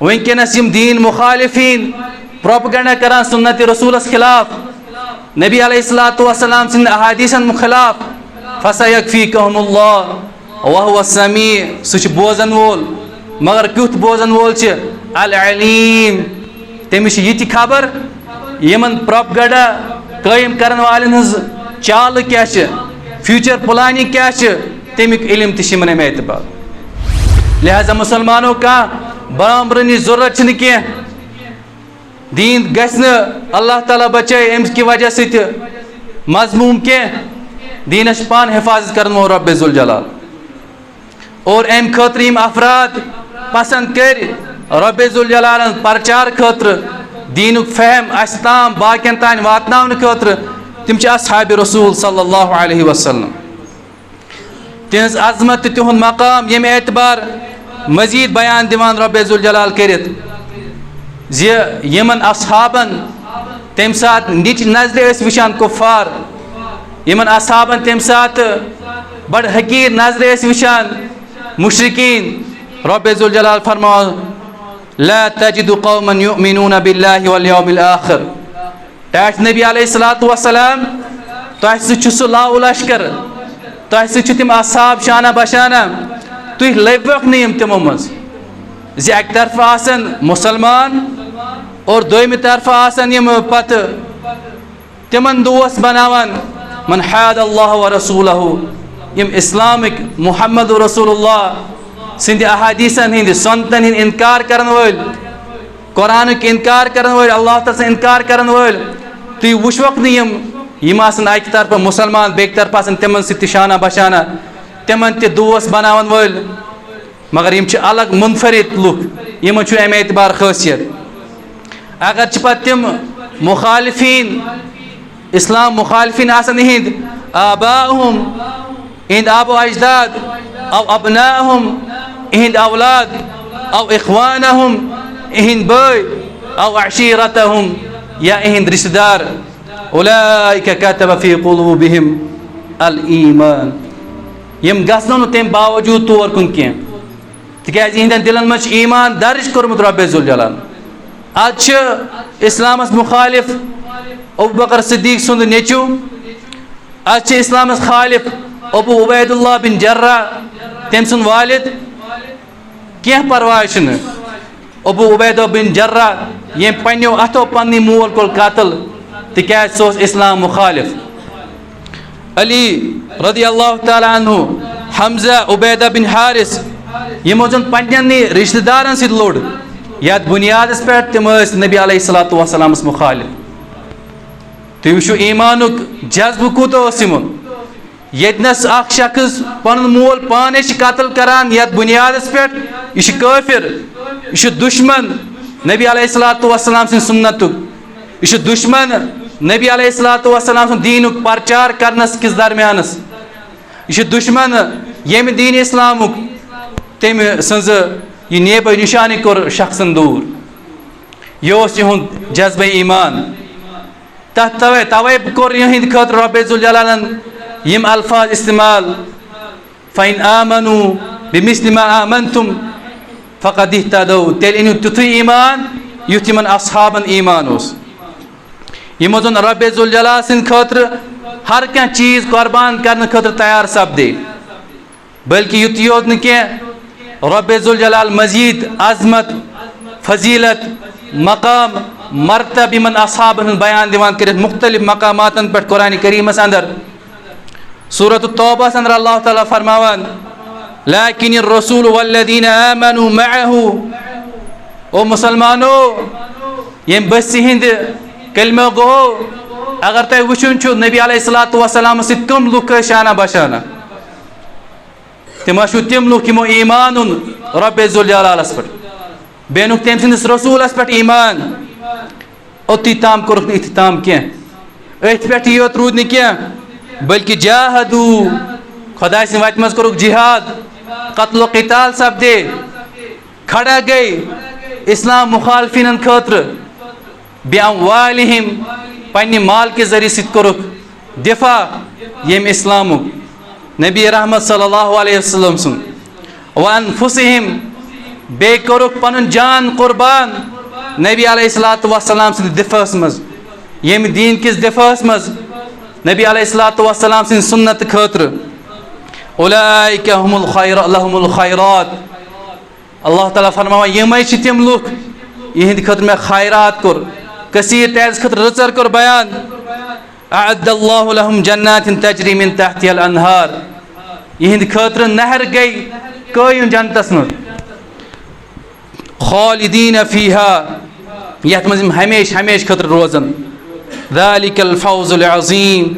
वनकनस दीन मुखालिफीन propaganda करान सुन्नत रसूलस खिलाफ नबी अलैहिस्सलातु वस्सलाम सिंद अहादीसन खिलाफ फसयकफीकहुमुल्लाह वहुव समी सह बोजन वोल मगर क्युथ बोजन वोल अल अलीम तमिस यह खबर यमन प्रोपगेंडा कायम करन वालन हज चाल क्या फ्यूचर प्लानिंग क्या तमिक इल्म तम एतबार लिहाजा मुसलमानों का बरामरनी जरूरत कह दीन गन अल्लाह ताला बचाए अम्स की वजह से मजमूम कह दीनस पान हिफाजत कर रब्बे जुल जलाल और अम खतर यम अफराद पसंद कर रब्बे जुल जलाल प्रचार खतर दीनुक फहम अस ताम बाकियन तान वातनावन खतर तिम अस्हाब रसूल सल्लल्लाहु अलैहि वसल्लम तिहज अजमत तिहुंद मकाम यम एतबार मजीद बयान दिवान रब्बे जुल जलाल करित यमन असहाबन तम सात नीच नजर वचान कुफार यमन असहाबन तम सात बड़ हकीर नजर वचान मुशरिकीन रब्बे जुल जलाल फरमाओ ला तजिदु कौमन युमिनून बिल्लाहि वल यौमिल आखिर टाट नबी अलैहिस्सलातु वस्सलाम तह सह लाउ लश्कर तह सह तिम असहाब शाना बशाना तुह लवक नम तिमो मज एक तरफ आसन मुसलमान और दोम तरफ आसन यम पत तिमन दोस्त बनावन मन हाद अल्लाह व रसूलहु यम इस्लामिक मुहम्मद रसूलुल्लाह सिंध अहादीसन हिंद सन्नतन हिंद इनकार करन वल कुरान के इनकार करन वल अल्लाह ताला से इनकार करन वल तुह वुशवक यम आसन एक तरफ मुसलमान बेक तरफ आसन तिमन सि शाना बशाना तिमन ते दोस्त बनावन वल मगर यम अलग मुनफरिद लुक यमन अमे एतबार खासियत अगर पत तिम मुखालिफीन इस्लाम मुखालिफीन आसन हिंद आबाहुम हिंद आबो अजदाद औ अबनाहुम हिंद औलाद औ इख्वानहुम हिंद भाई औ अशीरतहुम या हिंद रिश्तेदार उलाइका कतब फी कुलूबिहिम अल ईमान यम गसनो तम बावजूद तौर कुन कह तिकाज इहंदन दिलन मज ईमान दर्ज कोरमुत रब्बे जुल जलाल आज इस्लामस मुखालिफ अबू बकर सिद्दीक सुंद नेचू आज इस्लामस खालिफ अबू उबैदुल्लाह बिन जर्रा तम सुन वालिद कह परवाह अबू उबैदा बिन जर्रा ये पन्नो अथो पन्नी मोल कोल कतल तिकाज सो इस्लाम मुखालिफ अली रदी अल्लाह ताला अन्हु हमजा उबैदा बिन हारिस यमो जन पन्नन रिश्तेदारन सि लोड़ याद बुनियाद पे तम नबी अलैहिस्सलातु वस्सलामस मुखालिफ तुम वो ईमानुक जज्ब कूत यस शख्स पन मोल पान कतल करान यथ बुनियाद पे यह काफिर यह दुश्मन नबी अलैहिस्सलातु वस्सलाम सिंद सुन्नतुक यह दुश्मन नबी अलैहिस्सलातु वस्सलाम सिंद दीनुक प्रचार करनस किस दरमियानस यह दुश्मन यम दीन इस्लामुक तम सज यह नेब निशानी कोर शख्सन दूर यह यहुंद जज्ब ईमान तवे कोर यहिंद खतर रब्बे जुल जलालन यम अल्फाज इस्तेमाल फ़इन आमनु बिमिस्लि मा आमनतुम फ़क़द इह्तदौ तेल इन तुथु ईमान युथ यमन असहाबन ईमान ओस यमो जन रब्बे जुल जलाल सिंद खतर हर क्या चीज कुर्बान करने खतर तैयार सपदे बल्कि युत योत न कह रब्बे जुल जलाल मजीद अजमत फजीलत मकाम मरतब यमन असहाबन बयान दिवान कर मुख्तलिफ मकामातन पे कुरान करीमस अंदर सूरत तौबा अंदर अल्लाह ताला फरमावन लाकिन रसूल वल्लदीन आमनु मअहु ओ मुसलमानो यम बसी हिंद कलमा गो अगर तय वुचुन छु नबी अलैहिस्सलातु वस्सलाम सित कम लुक शाना बशाना तिम तिम लुक यमो ईमानुन रब्बे जुल जलालस पे बेनुक तम सिंदस रसूलस पे ईमान ओती ताम कोरुक इख्तिताम कह अथ पे योत रूद न कह बल्कि जाहदू खुदा सिंद वत मज कोरुक जिहाद कत्ल क़िताल सपदे खड़ा गई इस्लाम मुखालफिन खतर बिअमवालिहिम पन्ने माल के जरिए सित कोरुक दिफा यम इस्लामुक नबी रहमत सल्लल्लाहु अलैहि वसल्लम सुन व अनफुसिहिम बे कोरुक पनुन जान कुर्बान नबी अलैहिस्सलातु वस्सलाम सिंद दिफास मज यम दीन किस दिफास मज नबी अलैहिस्सलातु वस्सलाम सिंद सुन्नत खतर उलाइका लहुमुल खैरात अल्लाह ताला फरमावन यमै छ तिम लुक इहंद खतर मे खैरात कोर कसीर तैज खतर रचर कोर बयान अअद्दल्लाहु लहुम जन्नातिन तजरी मिन तहतिहल अनहार इहंद खतर नहर गई कयम जन्नतस मज खालिदीन फीहा यथ मज हमेश हमेश खतर रोजन ज़ालिकल फौजुल अज़ीम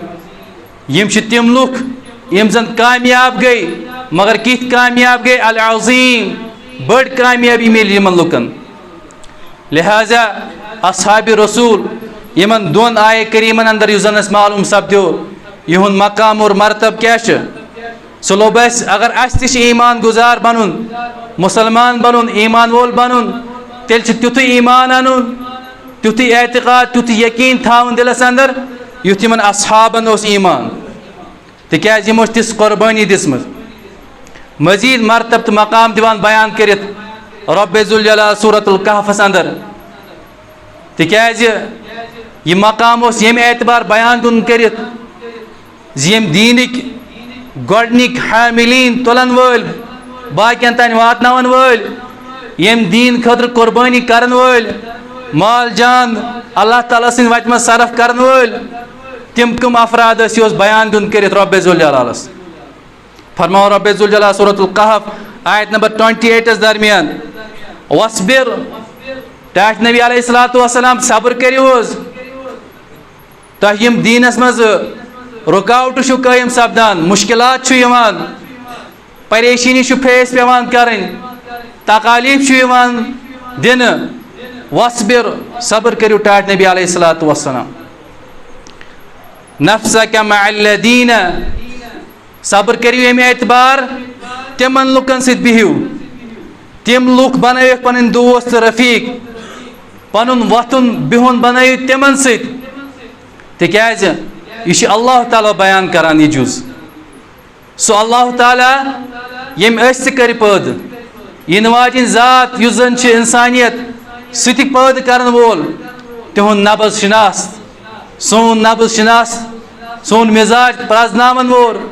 यम छ तिम लुक यम जन कामयाब गई मगर कित कामयाब गई अल अज़ीम बड़ कामयाबी मिल यमन लुकन लिहाजा अस्हाब रसूल यमन दोन आय करीमन अंदर युजनस मालूम सपद्यो यहुन मकाम और मरतब क्या सलो बस अगर अस ईमान गुजार बनुन मुसलमान बनुन ईमान वोल बनुन तेल तुत ईमान अनुन तुत एतकाद तुत यकीन थावन दिलस अंदर युथ यमन अस्हाबन ओस ईमान तिक्याज यमो तिस कुर्बानी दिसमज मजीद मरतब तो मकाम दिवान बयान करित रब्बे जुल जलाल सूरतुल कहफस अंदर तिक्याज यह मकाम ओस यम एतबार बयान दुन करित यम दीनिक गोडनिक हामिलीन तुलन वल बाकियन तान वातनावन वल यम दीन खतर कुर्बानी करन वल माल जान अल्लाह ताला सिंद वतम सरफ करन वल तिम कम अफराद यस बयान दुन करित रब्बे जुल जलालस फरमाओ रब्बे जुल जलाल सूरतुल कहफ आयत नंबर 28 दरमियान वस्बिर ताश नबी अलैहिस्सलातु वस्सलाम सब्र करियोज तह यम दीनस मज रुकावट कायम सपदान मुश्किलात परेशानी फेस पेवान करें तकालीफ दिन वस्बिर सब्र करियो टाट नबी अलैहिस्सलातु वस्सलाम नफ्सक मअल्लदीन सब्र करियो यम एतबार तिमन लुकन सित बिहिव तिम लुक बनायो पन दोस्त रफीक पनुन वतुन बिहुन बनायो तिमन सित तिक्याज यह अल्लाह ताला बयान करान यह जुज सो अल्लाह ताला यम कर पैद इन वाजिन जात युस जन इंसानियत सह पैद करन वोल तिहुन नब्ज शिनास सोन नब्ज शिनास सोन मिजाज प्रजनावन वोल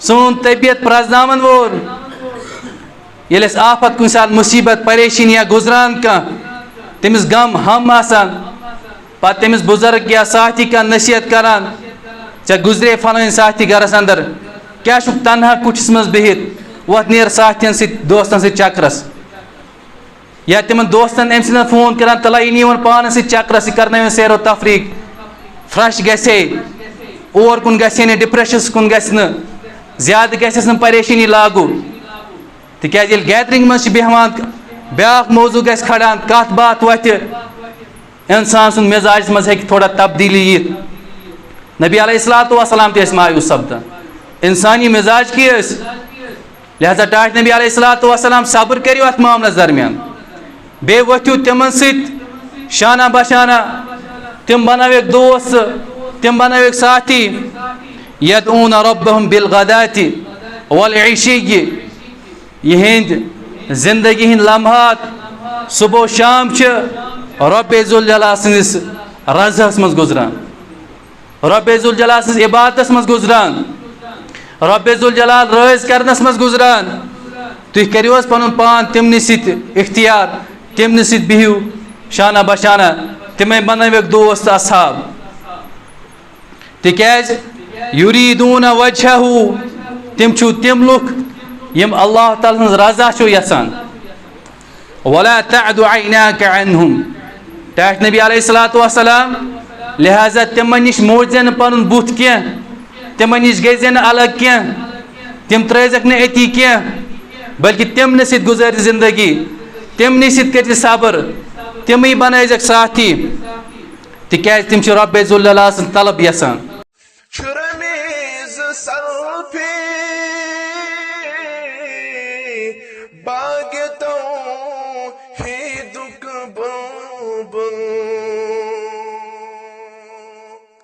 सोन तबियत प्रजनावन वोल ये आफत कुन सात मुसीबत परेशानिया गुजरान कह तमिस गम हम आसान पत तमिस बुजुर्ग या साथी का नसीहत करान चे गुजरे फलान साथी गरस अंदर क्या तनहा कुछ मज बिहित वत नेर साथियन दोस्तन सत चक्रस या तिम दोस्तन अम सद फोन करान तला इन पान सत चक्रस कर सैरो तफरीक फ्रेश गसे और कुन गसे डिप्रेशन कुन गस ज्यादा गस परेशानी लागू तिक्याज गैदरिंग मज बेहवान ब्याक मौजू गस खड़ान कत बात वत इंसान सुन मिजाज मज हे थोड़ा तब्दीली यित नबी अलैहिस्सलातु वस्सलाम ते मायूस सपदान इंसानी मिजाज की लिहाजा टाट नबी अलैहिस्सलातु वस्सलाम सब्र करियो अत मामलस दरमियान बे वथ्यु तिमन सित शाना बशाना तिम बनाव दोस्त तिम बनाव साथी यदऊन रब्बहुम बिलगदाति वल इशी यहिंद जिंदगी हिंद लम्हात सुबह शाम रब्बे जुल जलाल सिंदिस रज़स मज गुजरान रब्बे जुल जलाल सिंदिस इबादतस मज गुजरान रब्बे जुल जलाल रज़ करनस मज गुजरान तुह करियोस पनुन पान तिमनि सित इख्तियार तिमनि सित बिहिव शाना बशाना तिमे बनाव दोस्त असहाब तिक्याज युरीदून वजहहु तिम लुक यम अल्लाह ताला रज़ा यसान वला तअदु ऐनाक अन्हुम टाट नबी अलैहिस्सलातु वस्सलाम लिहाजा तिमन निश मोजन पनुन बुथ क्या तिमन निश गजन अलग क्या तिम त्रैजक न अति क्या बल्कि तिमन सित गुजर जिंदगी तिमन सित कर सब्र तिम बनजक साथी तिक्याज तिम रब्बे जुल जलाल सन तलब यसान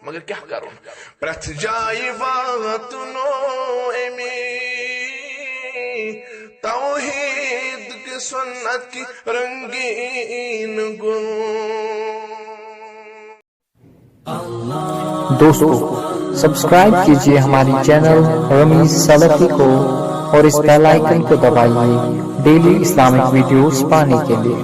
मगर क्या करूं प्रथ जाए वातनो एमी तौहीद के सुन्नत की रंगीन गुल। दोस्तों, सब्सक्राइब कीजिए हमारी चैनल रमीज सलफी को और इस बेल आइकन को दबाइए डेली इस्लामिक वीडियोस पाने के लिए।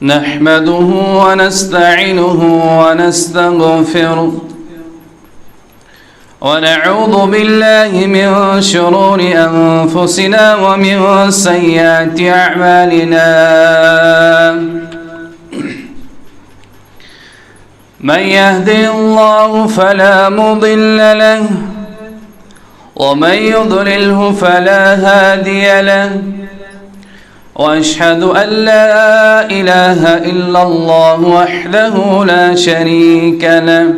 नहमदुहु व नस्तईनुहु व नस्तगफिरुह व नऊज़ु बिल्लाहि मिन शुरूरि अनफुसिना व मिन सय्यिआति अअमालिना। मन यहदिहिल्लाहु फला मुदिल्ल लहु व मन युद्लिल्हु फला हादिय लहु। वअशहदु अन ला इलाहा इल्लल्लाह वहदहु ला शरीक लहु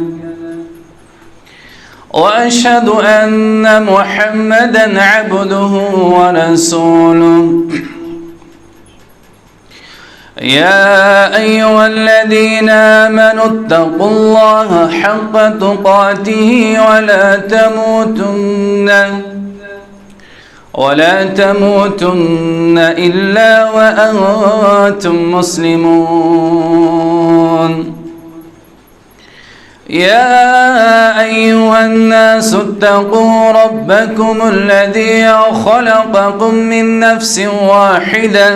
वअशहदु अन्न मुहम्मदन अब्दुहु व रसूलुहु। या अय्युहल्लज़ीना आमनु इत्तक़ुल्लाहा हक़्क़ तुक़ातिहि वला तमूतुन्न इल्ला व अंतुम मुस्लिमून। या अय्युहन्नासु इत्तक़ू रब्बकुमुल्लज़ी ख़लक़कुम मिन नफ्सिन वाहिदह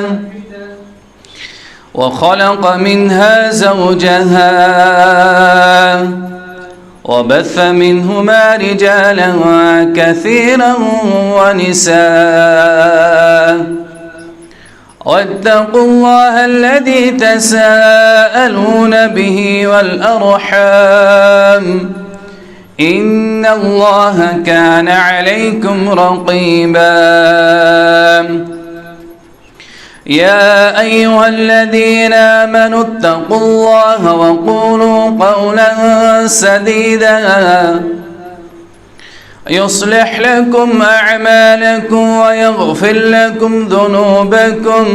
وخلق منها زوجها وبث منهما رجالا كثيرا ونساء واتقوا الله الذي تساءلون به والأرحام إن الله كان عليكم رقيبا. يا أيها الذين آمنوا اتقوا الله وقولوا قولا سديدا يصلح لكم أعمالكم ويغفر لكم ذنوبكم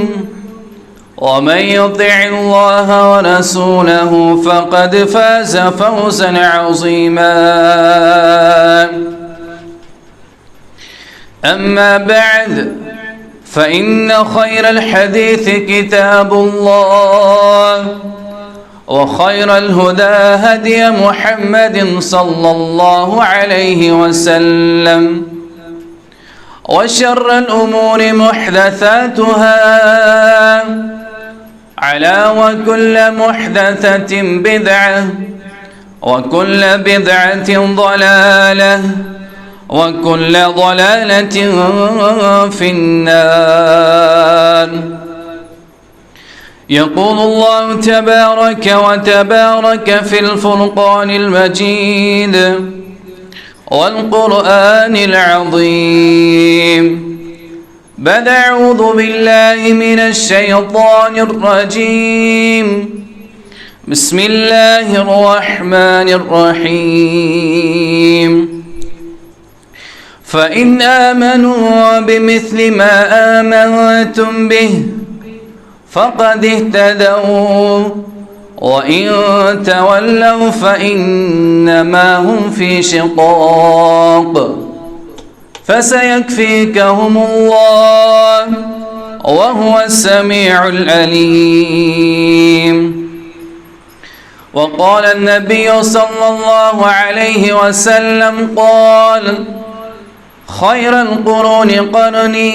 ومن يطع الله ورسوله فقد فاز فوزا عظيما. أما بعد فإن خير الحديث كتاب الله وخير الهدى هدي محمد صلى الله عليه وسلم وشر الأمور محدثاتها على وكل محدثة بدعة وكل بدعة ضلالة وكل ضلالة في النار. يقول الله تبارك وتبارك في الفرقان المجيد والقرآن العظيم بعد أعوذ بالله من الشيطان الرجيم. بسم الله الرحمن الرحيم. فإن آمنوا بمثل ما آمنتم به فقد اهتدوا وإن تولوا فإنما هم في شقاق فسيكفيكهم الله وهو السميع العليم. وقال النبي صلى الله عليه وسلم قال خير القرون قرني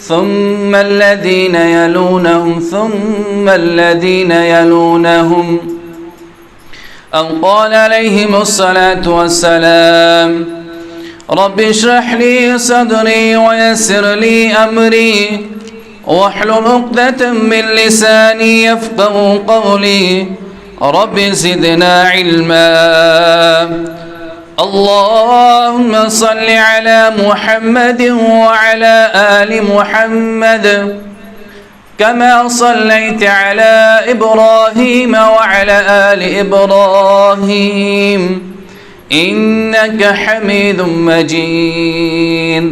ثم الذين يلونهم ثم الذين يلونهم. أو قال عليهم الصلاة والسلام رب اشرح لي صدري ويسر لي أمري واحلل عقدة من لساني يفقه قولي رب زدنا علما. اللهم صل على محمد وعلى آل محمد كما صليت على إبراهيم وعلى آل إبراهيم إنك حميد مجيد.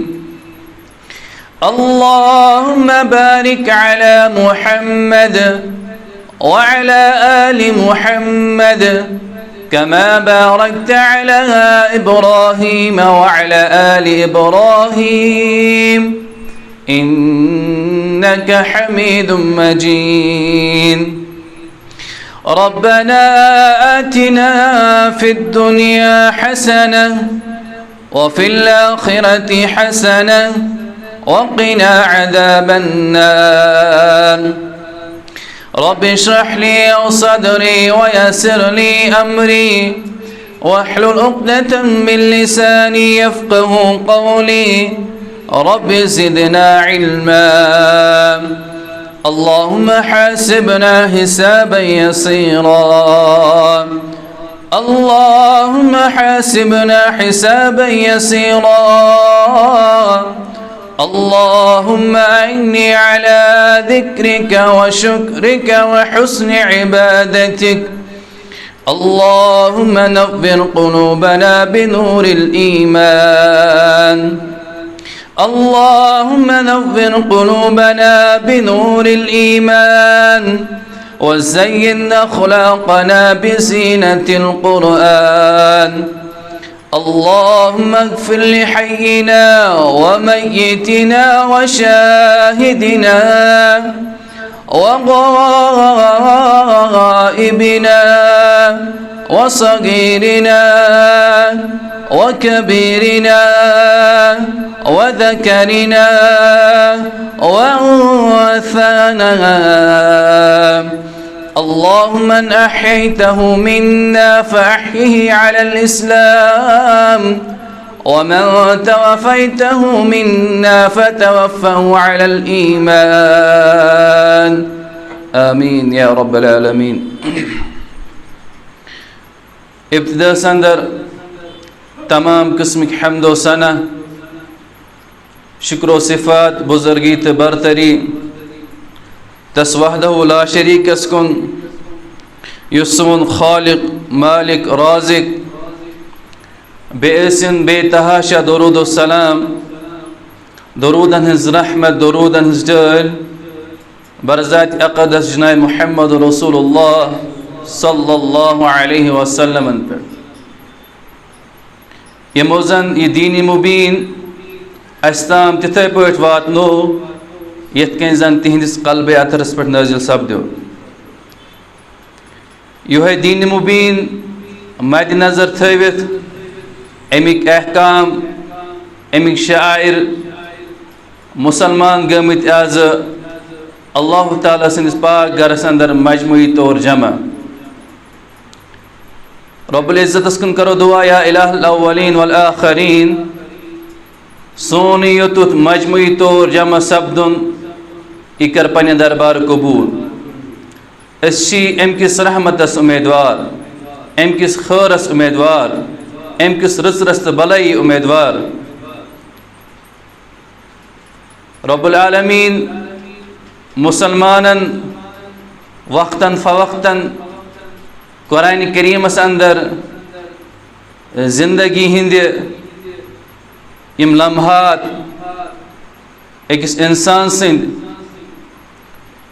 اللهم بارك على محمد وعلى آل محمد كما باركت على إبراهيم وعلى آل إبراهيم إنك حميد مجيد ربنا آتنا في الدنيا حسنة وفي الآخرة حسنة وقنا عذاب النار رب اشرح لي صدري ويسر لي أمري واحلل عقدة من لساني يفقه قولي رب زدنا علما اللهم حاسبنا حسابا يسيرا اللهم حاسبنا حسابا يسيرا اللهم أعني على ذكرك وشكرك وحسن عبادتك اللهم نور قلوبنا بنور الإيمان اللهم نور قلوبنا بنور الإيمان وزين أخلاقنا بزينة القرآن اللهم اغفر لحينا وميتنا وشاهدنا وغائبنا وصغيرنا وكبيرنا وذكرنا وأنثانا اللهم من أحيته منا فأحيه على الإسلام ومن توفيته منا فتوفه على الإيمان آمين يا رب العالمين ابتداء سندر تمام قسمك حمد و سنة شکر و صفات بزرگی برتری تس وحدہ لا شریک اسکن یسون خالق مالک رازق بے اسن بے تحاشا درود و سلام درودن ہز رحمت درودن ہز جل برزات اقدس جناب محمد رسول اللہ صلی اللہ علیہ وسلم پر یہ موزن یہ دینی مبین استام تتھے پٲٹھۍ واتنو یتھ کٔنۍ زن تِہنٛدِس قلبِ اطہرس پٮ۪ٹھ نٲزِل سپدیو یِہوٚے دیٖنِ مُبیٖن مدِ نظر تھٲوِتھ اَمِکۍ احکام اَمِکۍ شعائر مُسلمان گٔمٕتۍ آزٕ اللہ تعالیٰ سٕنٛدِس پاک گرس انٛدر مجموعی طور جمع رب العزتس کُن کرو دعا یا الہ الاولین والآخرین سون یوٚتُتھ مجموعی طور جمع سپدُن یہِ کر پننہِ دربار قبوٗل أسۍ چھِ اَمہِ کِس رحمتس اُمیدوار اَمہِ کِس خٲرس اُمیدوار اَمہِ کِس رٕژرس تہٕ بلایی اُمیدوار رب العالمیٖن مُسلمانن وقتاً فوقتاً قرآنِ کریٖمس انٛدر زندگی ہٕنٛدِ یِم لمحات أکِس اِنسان سٕنٛدۍ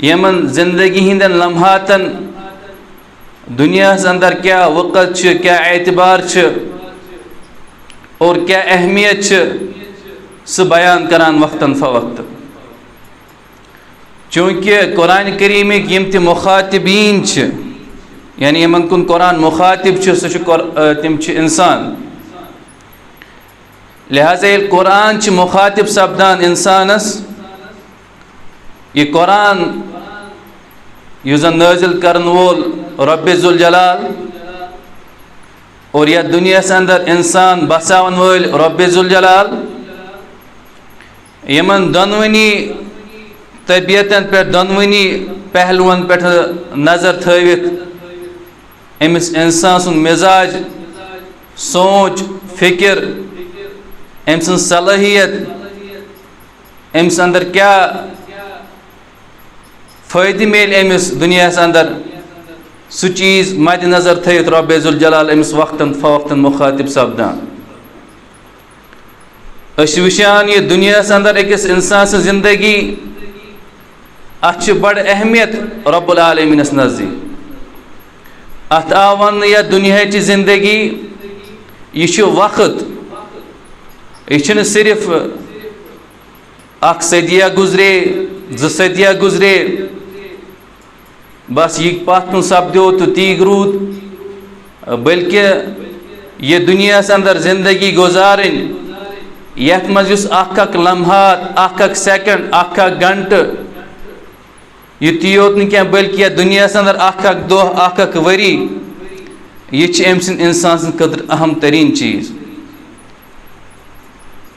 یمن زندگی ہندین لمحاتن دنیاہس اندر کیا وقت چھ کیا اعتبار چھ اور کیا اہمیت چھ سہ بیان کران وقتاً فوقت چونکہ قرآن کریمک یم تہ مخاطبین چھ یعنی یمن کن قرآن مخاطب چھ سہ تم چھ انسان لہذا ییٚلہِ قرآن چھ مخاطب سپدان انسانس یہ قرآن یُس زن نٲزِل کرن وول رب ذوالجلال اور یتھ دُنیاہس اندر انسان بساون وٲلۍ رب ذوالجلال یمن دۄنوٕنی طبیعتن پٮ۪ٹھ دۄنوٕنی پہلوٗون پٮ۪ٹھ نظر تھٲوِتھ أمِس انسان سُنٛد مزاج سونٛچ فکر أمۍ سٕنٛز صلٲحیت أمِس اندر کیٛاہ فٲیدٕ میلہِ أمِس دُنیاہس اندر سُہ چیٖز مدِ نظر تھٲوِتھ رۄبِ ذوالجلال أمِس وقتاً فوقتاً مُخاطب سپدان أسۍ چھِ وٕچھان یہِ دُنیاہس اندر أکِس اِنسان سٕنٛز زندگی اَتھ چھِ بڑٕ اہمیت رۄب العالمیٖنس نزدیٖک अत आव वन या दुनिया की जिंदगी यह वक्त यह सिर्फ अख सदिया गुजरे 2 सदिया गुजरे बस यह पत कुन सपदो तो तीग रूद बल्कि ये दुनिया अंदर जिंदगी गुजारन यथ मज अख लम्हात अख सेकंड अख घंट युत योत न बल्कि दुनिया अंदर अख दोह अख वरी यह अम सद इंसान खतर अहम तरीन चीज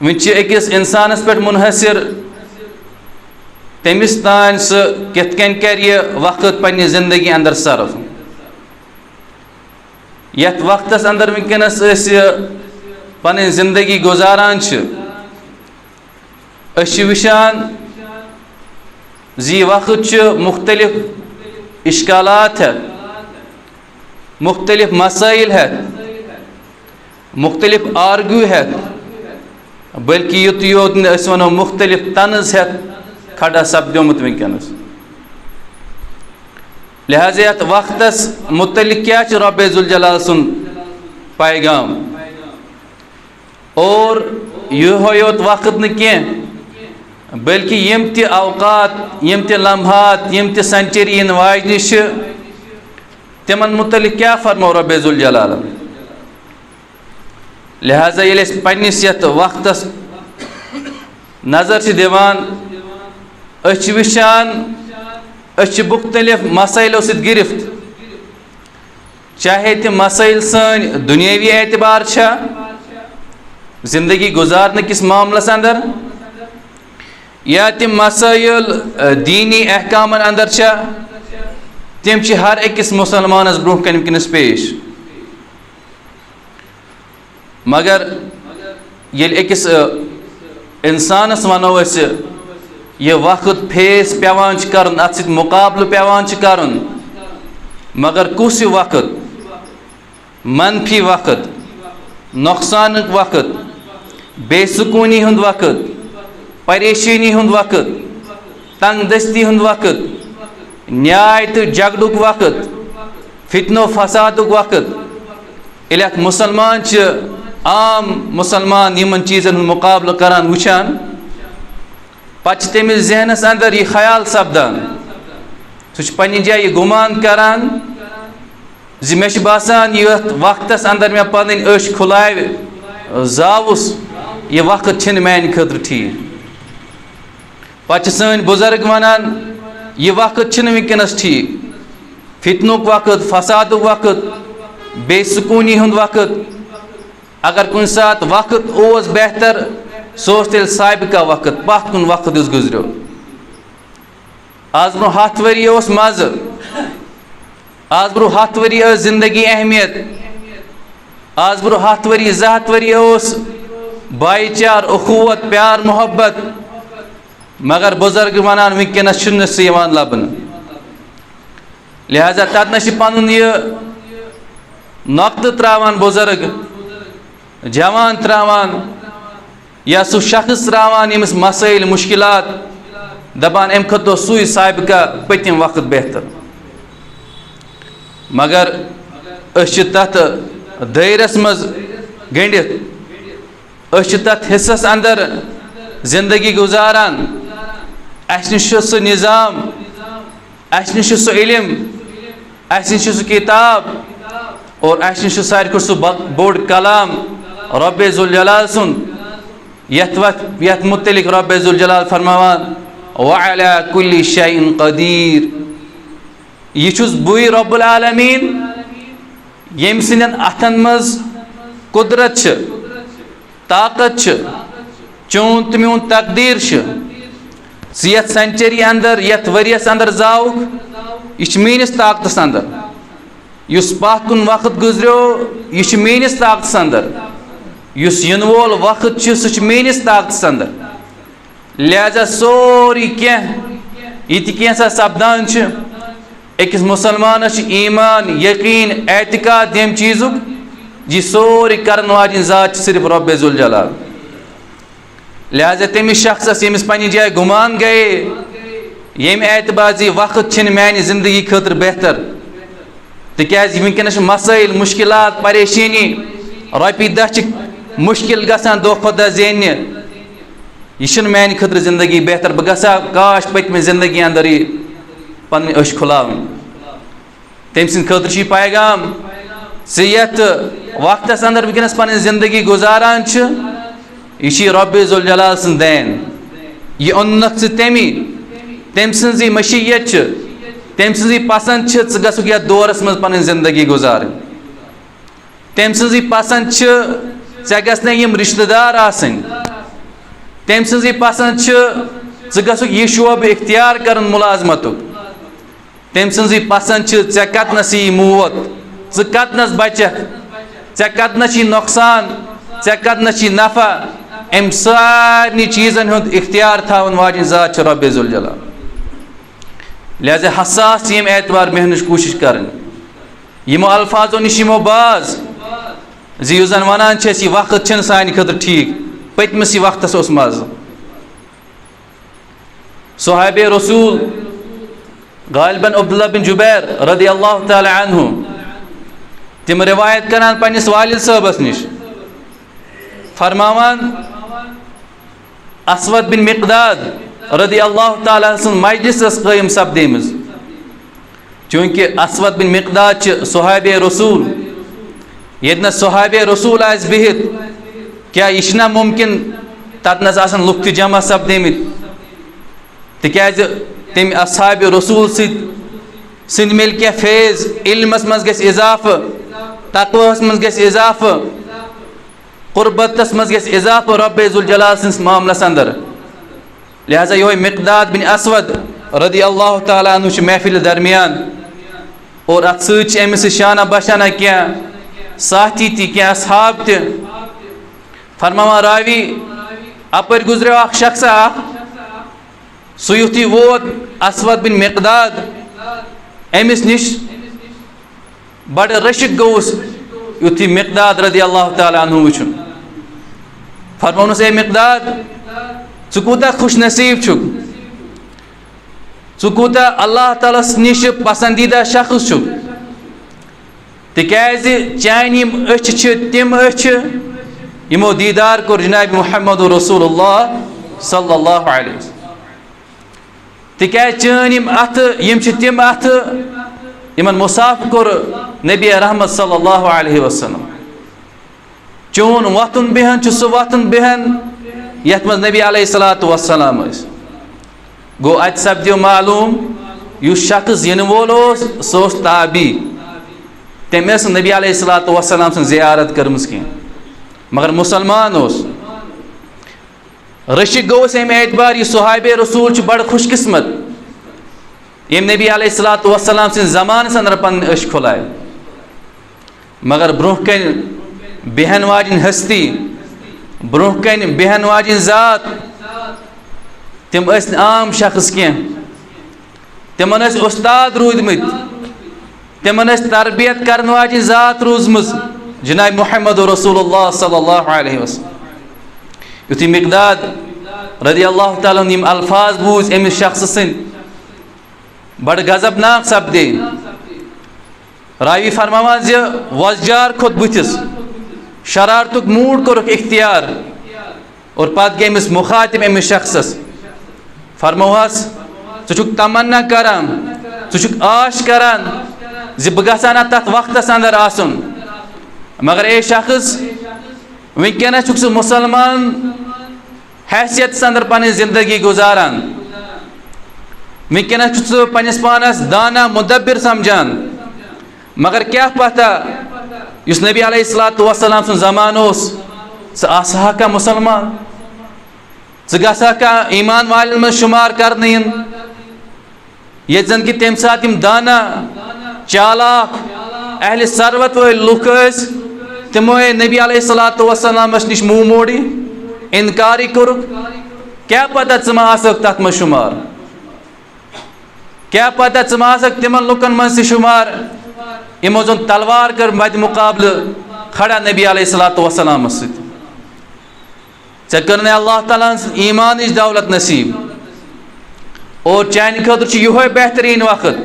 वन अकिस इंसानस पे मुनहसर तमिस तान सह कित कन कर वक्त पन्ने जिंदगी अंदर सर्फ यथ वक्तस अंदर वनकनस पन जिंदगी गुजारान वशान जी वक्त मुख्तलिफ इश्कालात है मुख्तलिफ मसाइल है मुख्तलिफ आर्ग्यू है बल्कि युत योत वनो मुख्तलिफ तनज है खड़ा सपद्योमुत वनकनस लिहाजा यथ वक्तस मुतलिक क्या रब्बे जुल जलाल सुन पैगाम और यह योत वक्त न कह बल्कि यम ति अवकात यम ति लम्हात यम ति सेंचुरी इन वाजन तिमन मुतलिक क्या फरमो रब्बे जुल जलाल लिहाजा ये पन्निस यथ वक्तस नजर दिवान वशान मुख्तलिफ मसाइलों से गिरफ्त चाहे तम मसाइल सन दुनियावी एतबार जिंदगी गुजारने किस मामलस अंदर या तम मसाइल दीनी अहकामन अंदर तम हर अकिस मुसलमानस ब्रोह कन वनकनस पेश मगर ये अकिस इंसानस वनो यह वक्त फेस पेवान कर अत मुकाबल पेवान कर मगर कुस वक्त मनफी वक्त नुकसान वक्त बेसुकूनी हुंद वक्त परेशानी हुंद वक्त तंगदस्ती हुंद वक्त न्याय तो झगड़ुक वक्त फितनो फसादुक वक्त इल मुसलमान आम मुसलमान यमन चीज़न मुकाबल करान वुचान पच तमिस जहनस अंदर यह ख्याल सपदान सह पन्ने जाय गुमान करान मे बासान यथ वक्तस अंदर मे पन अश खुलाव जावुस यह वक्त छिन मान खतर ठीक पच सन बुजुर्ग वनान यह वक्त छिन वनकनस ठीक फितनुक वक्त फसादुक वक्त बेसुकूनी हुंद वक्त अगर कुन सात वक्त ओस बेहतर सोस तेल साबिका वक्त पत कुन वक्त गुजरो आज ब्रो 7 वरी मज आज ब्रो 7 वरी जिंदगी अहमियत आज ब्रो 7 वरी 2 वरी भाईचार उखुवत प्यार मोहब्बत मगर बुजुर्ग वनान वनकनस लबन लिहाजा तत पन यह नक्त त्रावान बुजुर्ग जवान त्रावान या सह शख्स त्रावान यमिस मसाइल मुश्किलात दपान अम खत सुई साबिका पतिम वक्त बेहतर मगर तथ दायरस मज गंडित तथ हिस्सस अंदर जिंदगी गुजारान अस निश सह निज़ाम अस निश सह इल्म अस निश सह किताब और अस निश सारी सह बोड़ कलाम रब्बे जुल जलाल सुन यथ मुतलिक रब्बे जुल जलाल फरमावान वअला कुल्लि शैइन कदीर यह बुई रब्बुल आलमीन यम सिंदन अथन मज कुदरत ताकत चून तो म्यून तकदीर यथ सेंचुरी अंदर यथ वरियस अंदर जाऊक यह मीनिस ताकतस अंदर युस पत कुन वक्त गुजरो यह मीनिस ताकतस अंदर युस इन वोल वक्त सह मीनिस ताकतस अंदर लिहाजा सोरी कह यह सपदान अकिस मुसलमान ईमान यकीन एतिकाद यम चीज़ुक जी सोरी करन वाजिन जात सिर्फ रब्बे जुल जलाल लिहाजा तमिस शख्स यमिस पन्ने जाय गुमान गए यम एतबार जी वक्त छिन मान जिंदगी खतर बेहतर तिकाज वनकस मसाइल मुश्किलात परेशानी रॉपी दह मुश्किल गसान दो खुदा जेन यह मान खतर जिंदगी बेहतर बह गसा काश पत्म जिंदगी अंदर यह पन अश खुलाव तम सद खतर पैगाम ज़त वक्तस अंदर वनकस पन जिंदगी गुजारान यह रब्बे ज़ुल जलाल सद देन यह ओन्नक तमी तम सजी मशीयत तम सजी पसंद गसुक यथ दौरस मज पन जिंदगी गुजार तम सजी पसंद ऐ गस यम रिश्तेदार आसन तम सजी पसंद ज़ गसुक यह शोब इख्तियार कर मुलाजमत तम सजी पसंद ऐ कतनस यी मौत ज़ कतनस बचक ऐ कतनस नुकसान ऐ कतनस नफा अम सारे चीज़न हुंद इख्तियार थावन वाजिन ज़ात रब्बे ज़ुल जलाल लिहाजा हसास यम एतबार मेहनत कोशिश कर यमो अल्फाजों नश यमो बाज ज़ वनान यह वक्त सान खतर ठीक पतमस वक्तस मज सहाबे रसूल गालिबन अब्दुल्ला बिन जुबैर रदी अल्लाह तआला अन्हु तिम रिवायत करान पन्निस वालिद साहबस निश फरमावान असवद बिन मिक़दाद रदी अल्लाह तआला सं मजलिस क़यम सपदेमज चूँकि असवद बिन मिक़दाद सहाबे रसूल यदन सहाबे रसूल आस बिहित क्या यह मुमकिन ततनस आसन लुक त जमा सपदेमित तिकाज तम असहाब रसूल सद मिल क्या फेज इल्मस मज गस इजाफ तक़वास मज गस इजाफ क़ुर्बतस मज गस इजाफ रब्बे ज़ुल जलाल सिंस मामलस अंदर लिहाजा यह मिक़दाद बिन असवद रदी अल्लाह तआला अन्हु महफिल दरमियान और अत सत अमिस शाना बशाना क्या साथी ती क्या असहाब त फरमावा रावी अपर गुजरे अख शख्स सह युथी वोत असवद बिन मिक़दाद अमिस निश बड़ रशिक गोस युथी मिक़दाद रदी अल्लाह तआला अन्हु वुचुन फरमाउनस ए मिक़दाद ज़ कूता खुश नसीब छुक ज़ कूता अल्लाह ताला निश पसंदीदा शख्स छुक तिकाज चान यम अछ तिम अछ यमो दीदार कोर जनाब मुहम्मद रसूलुल्लाह सल्लल्लाहु अलैहि वसल्लम तिकाज चान यम अथ यम तिम अथ यमन मुसाफ कोर नबी रहमत सल्लल्लाहु अलैहि वसल्लम चोन वतन बेहन सह वतन बेहन यथ मज नबी अलैहिस्सलातु वस्सलाम गो अत सपद्यो मालूम युस शख्स इन वोल सह ताबी तम नबी अलैहिस्सलातु वस्सलाम सं ज़ियारत करमस कह मगर मुसलमान रशिक गोस अम एतबार यह सहाबे रसूल बड़ खुशकिस्मत यम नबी अलैहिस्सलातु वस्सलाम सिंद ज़मानस अंदर पन अश खुलाए मगर ब्रोह कन बेहन वाजिन हस्ती ब्रोह कन बेहन वाजिन ज़ात तम आम शख्स कह तिमन उस्ताद रूदमित तिमन तरबियत करन वाजिन ज़ात रूजमज जनाब मुहम्मद रसूलुल्लाह सल्लल्लाहु अलैहि वसल्लम युथी मिक़दाद रदी अल्लाह तआला यम अल्फाज बूझ अमिस शख्स सिंद बड़ गजबनाक सपदे रावी फरमावान ज वजजार खुद बुथिस शरारतुक मूड कोरुक इख्तियार और पत गई अमिस मुखातिब अमिस शख्सस फरमावस ज़ुक तमन्ना करान ज़ुक आश करान ज बह गसा तथ वक्तस अंदर आसन मगर ए शख्स वनकस सह मुसलमान हैसियत अंदर पन जिंदगी गुजारान वनकस सह पन्निस पानस दाना मुदब्बिर समझान मगर क्या पता युस नबी अलैहिस्सलातु वस्सलाम सुन ज़मान सह आसा का मुसलमान ज़ गसा का ईमान वालन में शुमार कर ये जन कि तम सात यम दाना चालाक अहल सरवत वल लुक तमो नबी अलैहिस्सलातु वस्सलाम निश मुँह मोड़ी इनकारी कोरुक क्या पता मा आसक तथ मज शुमार क्या पता मा आसक तिमन लुकन मज शुमार यमो जोन तलवार कर मद मुकाबल खड़ा नबी अलैहिस्सलातु वस्सलाम चे कर अल्लाह ताला ईमान दौलत नसीब और चान खतर यह बेहतरीन वक्त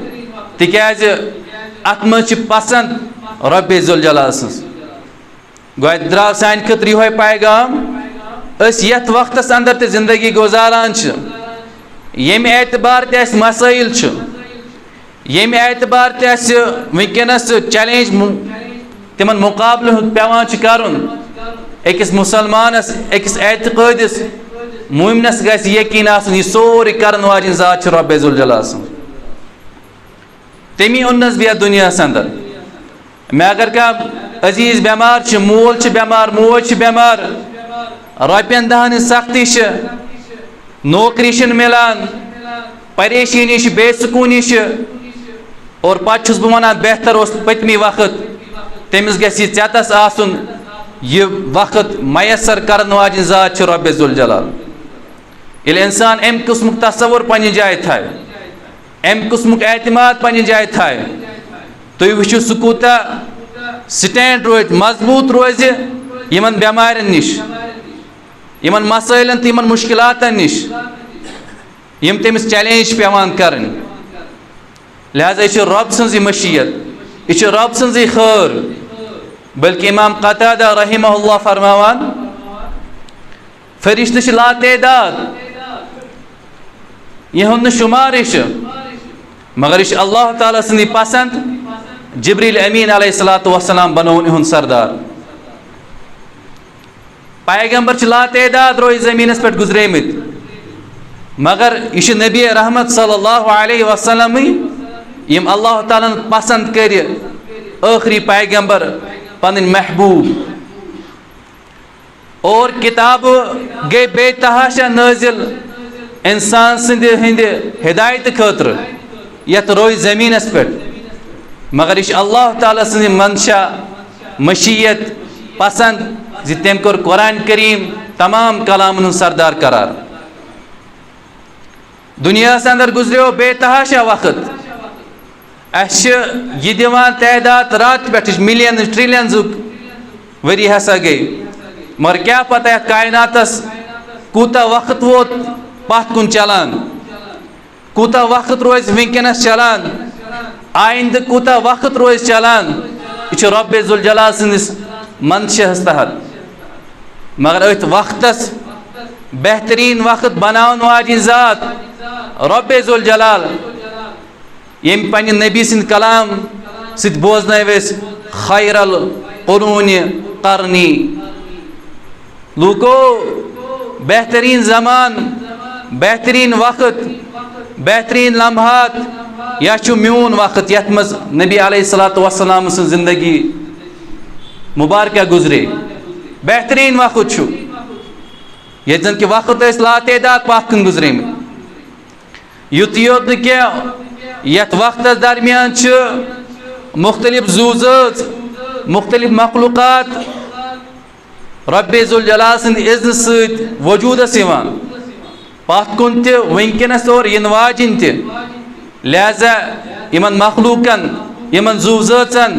तिकाज अत मज पसंद रब ज़ुल जलाल सन्स गो द्राव सान खतर यह पैगाम यथ वक्तस अंदर ते जिंदगी गुजारान येम एतबार ते मसाइल येम एतबार ते वनकस चैलेंज तिमन मुकाबल पेवान करुन अकिस मुसलमानस अकिस एतक़ादिस मुमिनस गस यकीन आसन यह सोरे करन वाजिन ज़ात रब ज़ुल जलाल सन तमी उन्नस भी दुनिया अंदर मैं अगर कह अजीज बेमार मोल बेमार मोज बेमार रुपयन दहन सख्ती नौकरी मिलान परेशानी बेसकूनी और पस बह वन बेहतर पतमी वक्त तमिस गस आसन यह वक्त मैसर करन वाजिन ज़ात रब ज़ुल जलाल ये इंसान अम किस्म तस्वुर पन्ने जाय थाय अम किस्म एतमाद पन्ने जाय थाय तुम वो सह कूता स्टैंड रोज मजबूत रोज यमन बेमारन निश यमन मसाइलन तो यमन मुश्किलातन निश यम तमिस चैलेंज पेवान करन लिहाजा यह रब सन्ज मशीयत यह रब सन्ज खैर बल्कि इमाम क़तादा रहिमहुल्लाह फरमावान फरिश्त लातेदाद यह शुमार मगर यह अल्लाह ताला सन्दी पसंद जिब्रील अमीन अलैहिस्सलातु वस्सलाम बनोन इहुन सरदार पैगंबर लातेदाद रोज ज़मीनस पे गुजरेमित मगर यह नबी रहमत सल्लल्लाहु अलैहि वसल्लम यम अल्लाह ताला पसंद कर आखिरी पैगंबर पन महबूब और किताब गई बेतहाशा नाजिल इंसान सद हिदायत खतर यथ रोज ज़मीनस पे मगर यह अल्लाह ताला सन्द मंशा मशीयत पसंद जी तम कोर कुरान करीम तमाम कलामन सरदार करार दुनिया अंदर गुजरो बेतहाशा वक्त अस यह दिवान तैदाद रात पे मिलियन ट्रिलियन वरी हसा गई मगर क्या पता कायनातस कूता वक्त वोत पत कुन चलान कूता वक्त रोज वनकस चलान आइंद कूता वक्त रोज चलान यह रब ज़ुल जलाल सन्दिस मंशहस तहत मगर अथ वक्तस बेहतरीन वक्त बनावन वाजिन ज़ात रब ज़ुल जलाल यम पन्ने नबी सन्द कलाम सद बोजनवस खैरल कुरून करनी लूको बेहतरीन ज़मान बेहतरीन वक्त बेहतरीन लम्हात यह म्यून वक्त यथ मज नबी अलैहिस्सलातु वस्सलाम सन्द जिंदगी मुबारक गुजरे बेहतरीन वक्त ये जन कि वक्त लातेदाद पत गुजरे युत योत यथ वक्त दरमियान मुख्तलिफ जूज़ मुख्तलिफ मखलूक़ात रब ज़ुल जलाल सन्द इज़्न सद वजूदस पत कुन वनकस और इन वाजिन लिहाजा यमन मखलूकन यमन जूज़न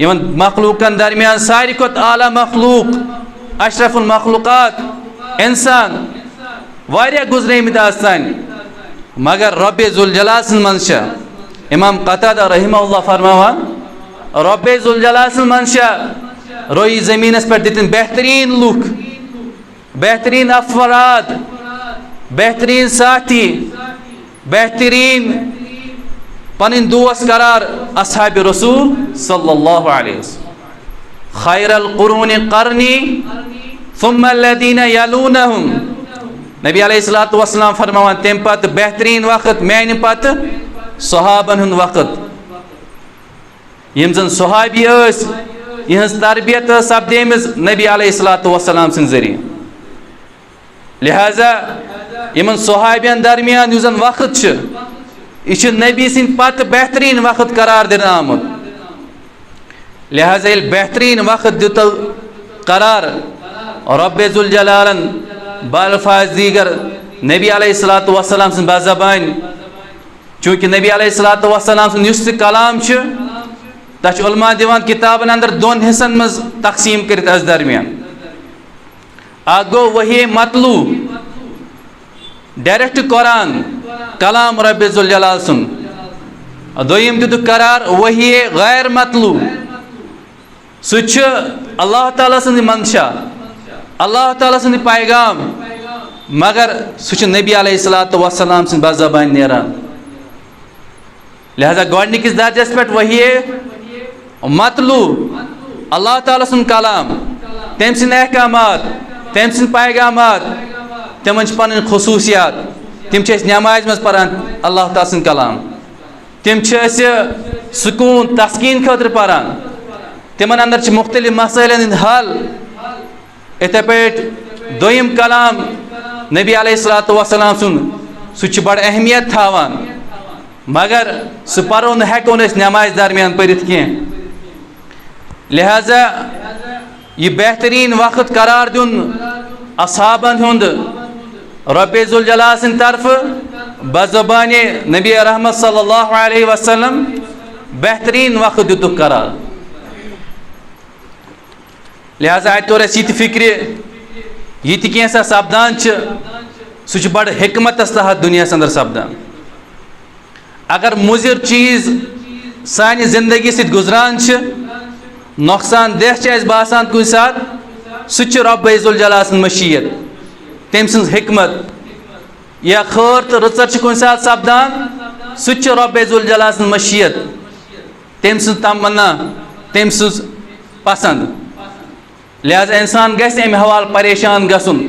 यमन मखलूकन दरमियान सारी खुद आला मखलूक अशरफुल मखलूक़ात इंसान वारिया गुजरेमित आसान मगर रब ज़ुल जलाल सन्द मंशा इमाम क़तादा रहिमहुल्लाह फरमावान रब ज़ुल जलाल सन्द मंशा रोई ज़मीनस पर दितन बेहतरीन लुक बेहतरीन अफराद बेहतरीन साथी बेहतरीन पन दोस्त करार अस्हाब रसूल सल्लल्लाहु अलैहि वसल्लम खैरल कुरून करनी सुम्मा लदीना यलूनहुम नबी अलैहिस्सलातु वस्सलाम फरमावान तम पत बेहतरीन वक्त मैन पत सहाबन हुंद वक्त यम जन सहाबी यहज तरबियत सपदेमिज नबी अलैहिस्सलातु वस्सलाम सन्द ज़रिए लिहाजा यमन सहाबियन दरमियान युजन वक्त यह नबी सन्द पत बेहतरीन वक्त करार दिन आमुत लिहाजा ये बेहतरीन वक्त दित करार रब ज़ुल जलालन बालफाज दीगर नबी अलैहिस्सलातु वस्सलाम सन्द बाज़बान चूँकि नबी अलैहिस्सलातु वस्सलाम सन्द युस कलाम तह उलमा दिवान किताबन अंदर दोन हिस्सन मज तकसीम कर दरमियान गो वही मतलू डायरेक्ट कुरान कलाम रब ज़ुल जलाल सुन दोयम दितुक करार वही गैर मतलू सुच अल्लाह ताला सन्द मंशा अल्लाह ताला सन्द पैगाम मगर सुच नबी अलैहिस्सलातु वस्सलाम सन्द बज़बान नेरान लिहाजा गोडनिकिस दर्जस पे वही मतलू अल्लाह ताला सन्द कलाम तम सन्द अहकामात तम सन्द पैगामात तिमन पन खसूसियात तिम नमाज मज परान अल्लाह ताला सन्द कलाम तिम सुकून तस्कीन खतर परान तिमन अंदर मुख्तलिफ मसैलन हल इथे पे दोयम कलाम नबी अलैहिस्सलातु वस्सलाम सुन सह बड़ अहमियत थावान मगर सह परो हेको नमाज दरमियान परित कह लिहाजा यह बेहतरीन वक्त करार दिन असहाबन हुंद रब्बे ज़ुल जलाल सिंद तरफ बज़बाने नबी रहमत सल्लल्लाहु अलैहि वसल्लम बेहतरीन वक्त दितुक करार लिहाजा अत तोर यह फिक्र यह कैसा सपदान सह बड़ हिकमतस तहत दुनिया अंदर सपदान अगर मुजिर चीज़ सानि जिंदगी सत गुजरान नुकसान देह बासान कुछ सात सह रब्बे ज़ुल जलाल सिंद मशीयत तम सन्ज हिकमत या खैर तो रचर कुछ सात सपदान सह रब्बे ज़ुल जलाल सिंद मशीयत तम सन्ज तमन्ना तम सन्ज पसंद लिहाजा इंसान गस अमि हवाल परेशान गसुन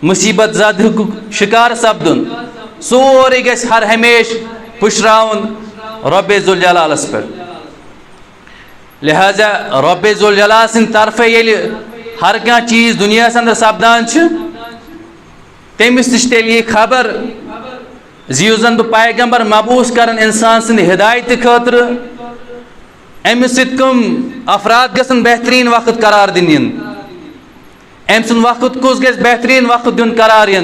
मुसीबत ज़द शिकार सपदुन सोरे गस हर हमेश पुशराउन रब्बे ज़ुल जलालस पे लिहाजा रब्बे ज़ुल जलाल सिंद तरफ ये हर कह चीज़ दुनिया अंदर सपदान तमिस नश तेल खबर जीवन बह पैगंबर मबूस कर इंसान सिंद हिदायत खतर अमिस कम अफराद गसन बेहतरीन वक्त करार दिन अम सुन वक्त कुस गस बेहतरीन वक्त दिन करार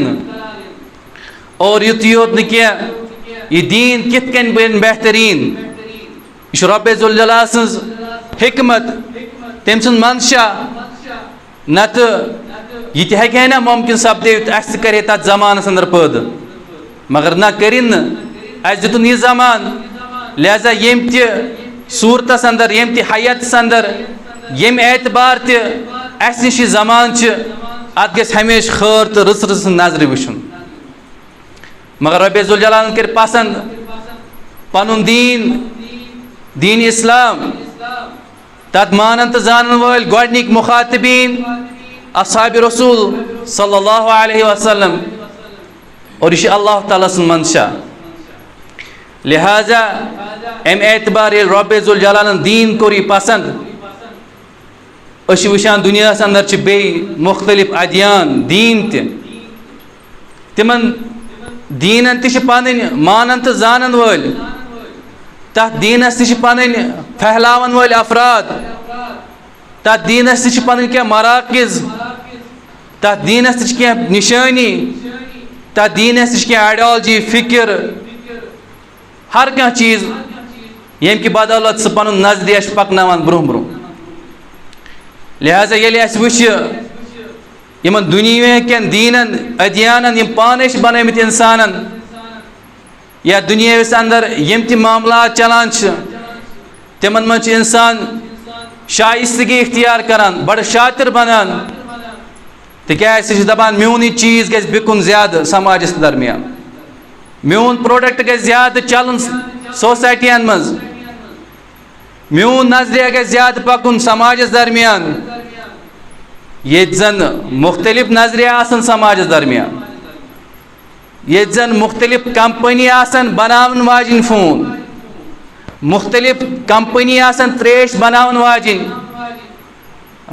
और युत योत न यह दीन कित कन बन बेहतरीन यह रब्बे ज़ुल जलाल सन्ज हिकमत तम सुन मंशा नत यह हे ना मुमकिन सपदे अस करे तथ जमानस अंदर पैद मगर न करिन अस दितुन यह जमान लिहाजा यम सूरतस अंदर यम हयतस अंदर यम एतबार तस नश जमान अत गस हमेश खैर तो रस रस नजर वुन मगर रब्बे ज़ुल जलाल कर पसंद पनुन दीन इस्लाम तथ मानन तो जानन वल गोडनिक मुखातिबीन अस्हाब रसूल सल्लल्लाहु अलैहि वसल्लम और यह अल्लाह ताला सुन मंशा लिहाजा अम एतबार ये रब्बे ज़ुल जलाल दीन कोर यह पसंद वुचान दुनिया अंदर बे मुख्तलिफ अदियान दीन तिमन दीनन पन मानन तो जानन वल तथ दीनस पन फहलावन वल अफराद तथ दीनस पन क्या मराकिज तथ दीनस क्या निशानी तथ दीनस क्या आइडियोलॉजी फिक्र हर कह चीज़ यम कि बदौलत सह पन नजरिया पकनावान ब्रोह ब्रोह लिहाजा ये वुच इन दुनिया कन दीनन अदियानन पाने बनमित इंसानन या दुनिया अंदर यम ति मामला चलान तिमन मज इंसान शाइस्तगी इख्तियार करान बड़ शातिर बनान तिक्याज दपान म्यून चीज़ गस बिकुन ज्यादा समाजस दरमियान म्यून प्रोडक्ट गस ज्यादा चलन सोसाइटियन मज म्यून नजरिया गस ज्यादा पकुन समाजस दरमियान ये जन मुख्तलिफ नजरिया आसन समाजस दरमियान ये जन मुख्तलिफ कंपनी आसन बनावन वाजिन फोन मुख्तलिफ कंपनी आसन त्रेश बनावन वाजिन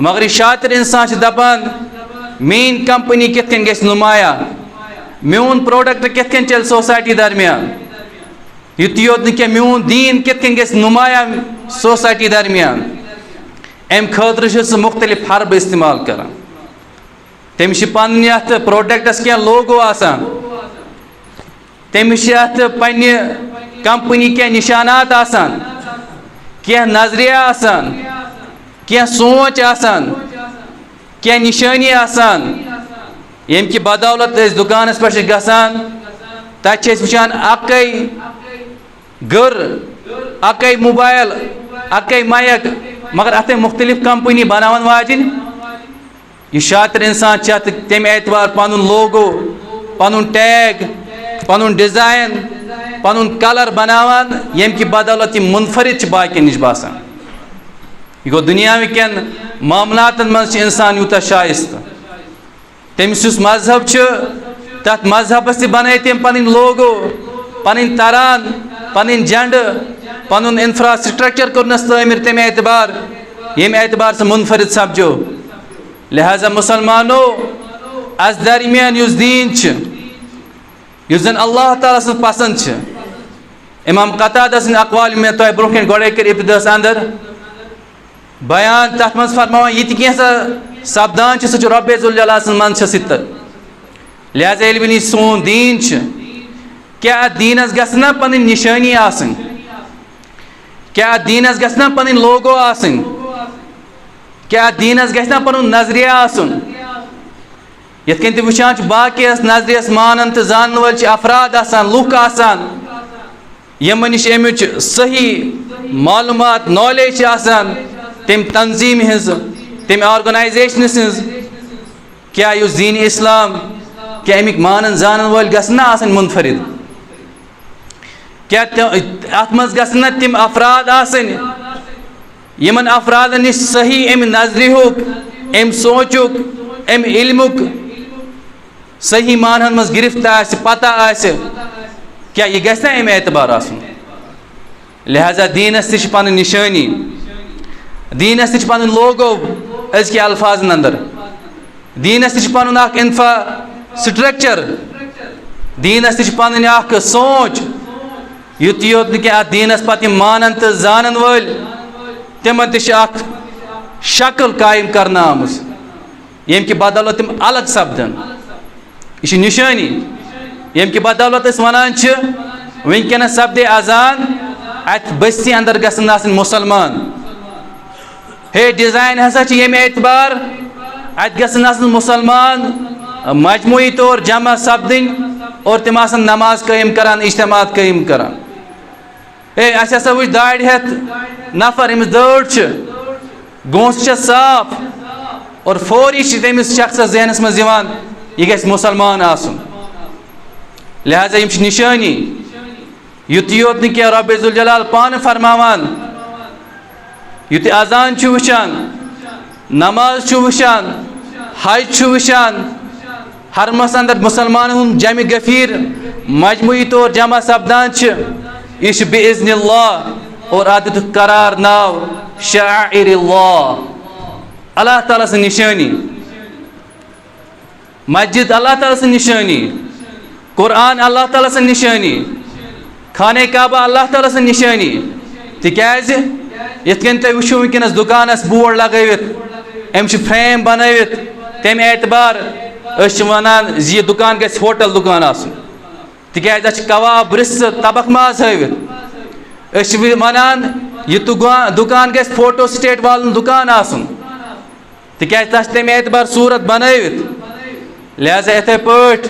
मगर यह शातिर इंसान दपान मेन कंपनी कित कन गस नुमाया म्यून प्रोडक्ट कित कन चल सोसाइटी दरमियान युत योत न म्यून दीन कित कन गस नुमाया सोसाइटी दरमियान अम खतर मुख्तलिफ हरब इस्तेमाल करान तमिस पन यथ प्रोडक्टस क्या लोगो आसान तमिस यथ पन्ने कंपनी क्या निशानात आसान क्या नजरिया आसान क्या सोच आसान क्या निशानी आसान यम कि बदौलत दुकान पे गसान तथ वुचान अकई गर अकै मोबाइल अकै माइक मगर अत मुख्तलिफ कंपनी बनावन वाजिन यह शातिर इंसान चाहत तम एतबार पन लोगो पन टैग पन डिजाइन पन कलर बनावान यम कि बदौलत मुनफरिद बाकी नश बासान यह गो दुनिया कन मामलातन मज इंसान यूत शाइस्त तमिस मजहब तथ मजहबस बन तम पन लोगो पन तरान पन झंड पन इंफ्रास्ट्रक्चर कर्नस तमीर तम एतबार यम एतबार से मुनफरिद सपजो लिहाजा मुसलमानो अस दरमियान युस दीन युस जन अल्लाह ताला सं पसंद इमाम कतादा सं अक़वाल में तो ब्रोह गोड़े कर इब्तिदास अंदर बयान तथ मज फरमावान यह कैसा सपदान सह रब्बे ज़ुल जलाल सं मन सितर लिहाजा ये सोन दीन क्या दीनस गना पन निशानी आसन क्या दीनस गना पन लोगो आसन क्या दीनस गना पन नजरिया आसन यथ कन वुचान बाकियस नजरियस मानन तो जान वल अफराद आसान लुक आसान यमन निश अमुच सही मालूमात नॉलेज आसान तम तंजीम हज तम ऑर्गेनाइजेशन हज क्या युस दीन इस्लाम क्या अमिक मानन जानन वल गना आसन मुनफरिद क्या अत मज गना तम अफराद आसन यमन अफराद निश सही अम नजरियुक अम सोचुक अम इल्मुक सही मानन मज गिरफ्त आस पता आस क्या यह गना अम एतबार आसन लिहाजा दीनस तह पन निशानी दीनस तह पन लोगो अजक अल्फाजन अंदर दीनस तह पन इंफ्रास्ट्रक्चर दीनस तह पन सोच युत योत न दीनस पे मानन तो जानन वल तिमन तक शक्ल कायम करना आमुस यम कि बदौलत तम अलग सपदन यह निशानी यम कि बदौलत वनान वनकस सपदे अजान अत बस्ती अंदर गसन मुसलमान हे डिजाइन हसा यम एतबार अत गसन मुसलमान मजमूई तौर जमा सपदन और तम नमाज कायम करान इज्तिमात कायम करान हे असा वुच दाड़ हेत नफर अमिस दौड़ गोंस साफ और फौरी तमिस शख्स जहनस मज यह गस मुसलमान आसन लिहाजा यम निशानी युत योत न क्या रब्बे ज़ुल जलाल पान फरमावान युत अजान वुचान नमाज वुचान हज वुचान हरमस अंदर मुसलमान हुन जम गफीर मजमूई तौर जमा सपदान इश बिइज़्निल्लाह और आदित करार नाव शाइरिल्लाह अल्लाह ताला से निशानी मस्जिद अल्लाह ताला से निशानी कुरान अल्लाह ताला से निशानी खाने काबा अल्लाह ताला से निशानी तिकाज यथ कन तुम वो वनकस दुकानस बोर्ड लगवित अम फ्रेम बनवित तम एतबार वनान यह दुकान गस होटल दुकान आसन तिकाज कबाब रिस तबख माज हवित वनान यह दुकान गस फोटो स्टेट वालन दुकान आसन तिकाज तस तम एतबार सूरत बनवित लिहाजा इथे पट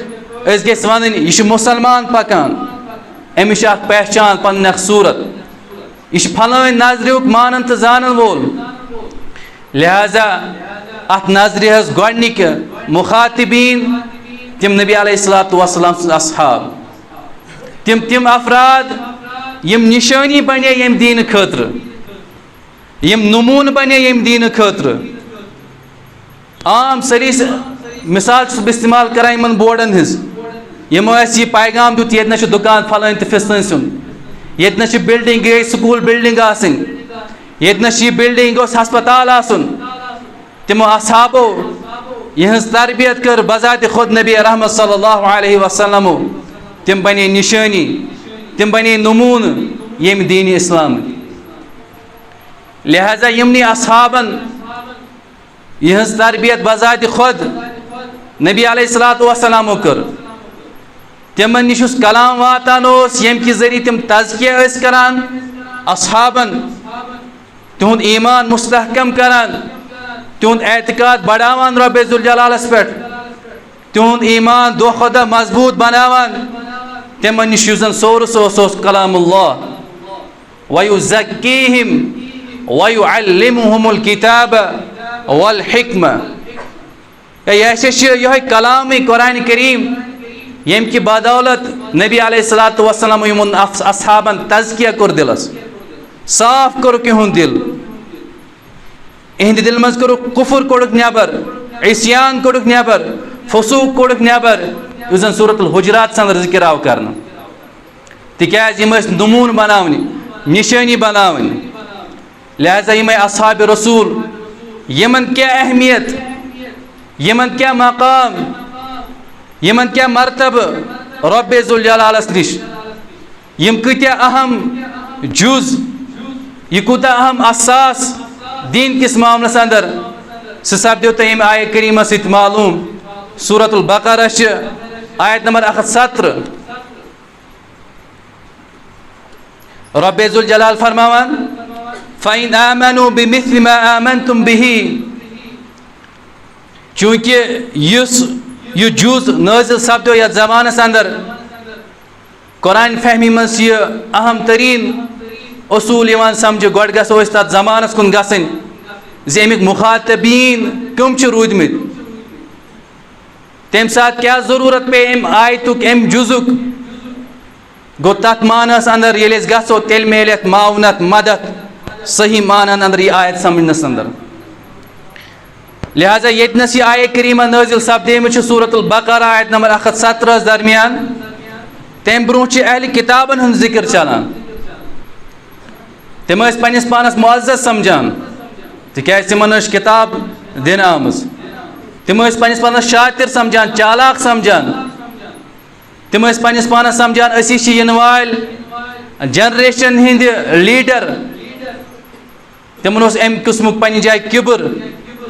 गस वन यह मुसलमान पकान अमिस पहचान पन सूरत यह फलान नजरियुक मानन तो जानन वोल लिहाजा अत नजर गोनिक मुखातिबीन तिम नबी अलैहिस्सलातु वस्सलाम असहाब तिम अफराद यम निशानी बने यम दीन खतर यम नमून बने यम दीन खतर आम सरी मिसाल इस्तेमाल कर इन बोर्डन हज यमो यह पैगाम दुत ये दुकान फलान तो फिस्तान सुन ये बिल्डिंग गई स्कूल बिल्डिंग आसन ये बिल्डिंग हस्पताल आसन तिमो असहाबो यह तरबियत कर बजात खुद नबी रहमत सल्लल्लाहु अलैहि वसल्लम तिम बने निशानी तिम बने नमून यम दीन इस्लाम लिहाजा यमनी असहाबन यह तरबियत बजात खुद नबी अलैहिस्सलातु वस्सलाम कर तिमन निश कलाम वातान यम कि जरिए तिम तज़किया करान असहाबन तुंद ईमान मुस्तहकम करान तुंद एतकाद बढ़ावान रब्बे ज़ुल जलालस पे तुंद ईमान दो खुदा मजबूत बनावान तिमन निश सोर्स कलामुल्लाह वयुज़क्कीहिम वयुअल्लिमुहुमुल किताब वल हिक्मा। यह कलाम कुरान करीम यम कि बदौलत नबी अलैहिस्सलातु वस्सलाम यमन असहाबन तज़किया कर दिलस, साफ कर इहुंद दिल, इहंद दिल मज कर कुफर कोड़क नेबर, इस्यान कोड़क नेबर, फसूक कोड़क नेबर, उस सूरतुल हुजरात अंदर जिक्र आव करना। तिकाज यम नमून बनावनी, निशानी बनावनी, लिहाजा यम असहाब रसूल यमन क्या अहमियत, यमन क्या मकाम, यमन क्या मरतब रब्बे ज़ुल जलालस निश, यम कत्या अहम जुज, यह कूता अहम असास दीन किस मामलस अंदर सह सपदो तम आय करीम सत मालूम। सूरतुल बकरा आयत नंबर 117 रब्बे ज़ुल जलाल फरमावन फ़इन आमनु बिमिस्लि मा आमनतुम बिही, चूँकि यह जुज नाजिल सपदो यथ ज़मानस अंदर कुरान फहमी मज यह अहम तरीन उसूल समझ गोड़ गो तथ ज़मानस कुन गसन जे अमिक मुखातबीन कम रूदमित, तम साथ क्या ज़रूरत पे अम आयतुक अम जुजुक गो तथ मानस अंदर ये गो तेल मिले मावनत मदद सही मानन अंदर यह आयत समझनस अंदर। लिहाजा यतनस यह आय करीमा नाजिल सपदेम सूरतुल बकरा आयत नंबर 117 दरमियान तम ब्रोह अहल किताबन हंद जिक्र चलान, तम पन्निस पानस मुअज़्ज़ज़ समझान तिकाज तिमन किताब दिन आमज, तम पन्निस पानस शातिर समझान, चालाक समझान, तम पन्निस पानस समझान असी छ यिन वाल जनरेशन हिंद लीडर, तिमन अम किस्मुक पन्नि जाय किबर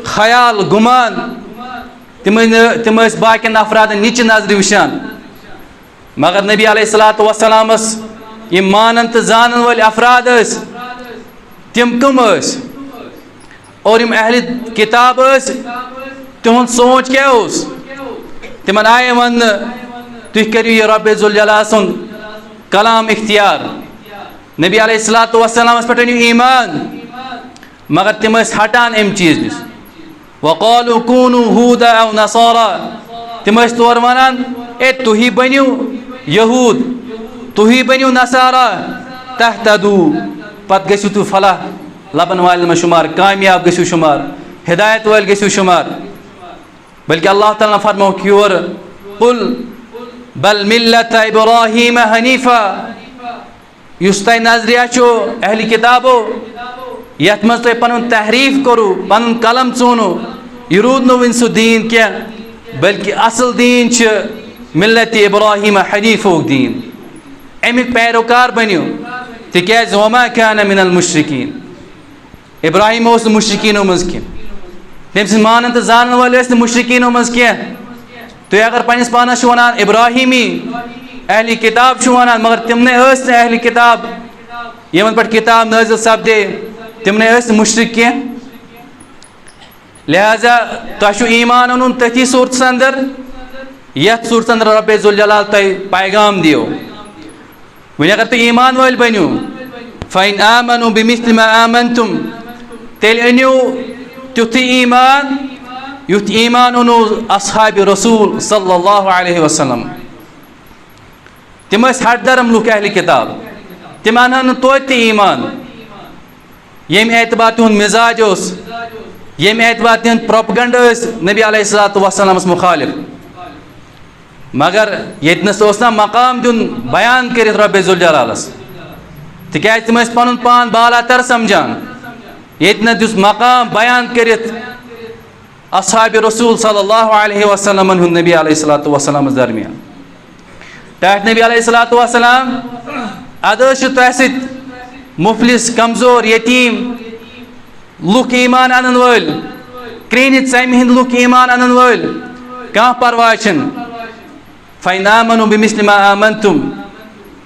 ख्याल गुमान, तम बाकिन अफरादन नीच नजर वुचान, मगर नबी अलैहिस्सलातु वस्सलामस यम मानन तो जानन वाल अफराद तिम कम और यम अहल किताब तिहुंद सोच क्या तिमन आय वन तुह करियो यह रब्बे ज़ुल जलाल सुन कलाम इख्तियार, नबी अलैहिस्सलातु वस्सलामस पे अनियो ईमान, मगर तिम हटान अम चीज नश वक़ालू कूनू हूदा औ नसारा, तिम तोर वनान ए तुही बनियो यहूद, तुही बनियो नसारा तहतदू, पत गसियो तु फलाह लबन वाल में शुमार, कामयाब गसियो शुमार, हिदायत वाल गसियो शुमार। बल्कि अल्लाह ताला फरमाओ कि और कुल बल मिल्लत इब्राहीम हनीफा, युस तय नजरिया चो अहल किताबो यथ मज तुम पन तहरीफ करू पन कलम चुनो यह रूद नो वन सह दीन क्या, बल्कि असल दीन मिल्लत इब्राहीम हनीफो दीन, अमिक पैरोकार बनियो तिकाज वमा कान मिनल मुशरिकीन, इब्राहीम उस मुशरिकीनो मज कह, तम सद मानन तो जानन वाल मुशरिकीनो मज कह। तुम अगर पन्निस पानस वनान इब्राहीमी अहल किताब वनान, मगर तिमने अहल किताब यमन पे किताब नाजिल सपदे तिमने मुशरिक कह। लिहाजा तुम ईमान अन तथी सूरत अंदर यथ सूरत अंदर रब्बे ज़ुल जलाल तुम पैगाम दियो। वन अगर तुम ईमान वाल बनो फ़इन आमनु बिमिस्लि मा आमनतुम, तेल अनियो तुथ ईमान युथ ईमान अनो असहाब रसूल सल्लल्लाहु अलैहि वसल्लम, तिम हट दरम लुक अहल किताब, तिम अनहन तोत ईमान यम एतबार तुहद मिजाज यम एतबार तिहद प्रोपगंड नबी अलैहिस्सलातु वस्सलामस मुखालिफ, मगर यतनस ना मकाम दिन बयान कर रब्बे ज़ुल जलालस, तिकाज तिम पन पान बाला तर समझान, यतन दुस मकाम बयान कर असहाब रसूल सल्लल्लाहु अलैहि वसल्लम नबी अलैहिस्सलातु वस्सलाम दरमियान। टाट नबी अलैहिस्सलातु वस्सलाम अदश तुह सत मुफलिस कमजोर यतीम लुक ईमान अनन वल, क्रेनित सम हिंद लुक ईमान अनन वल कह परवाह छन। फ़इन आमनु बिमिस्लि मा आमनतुम,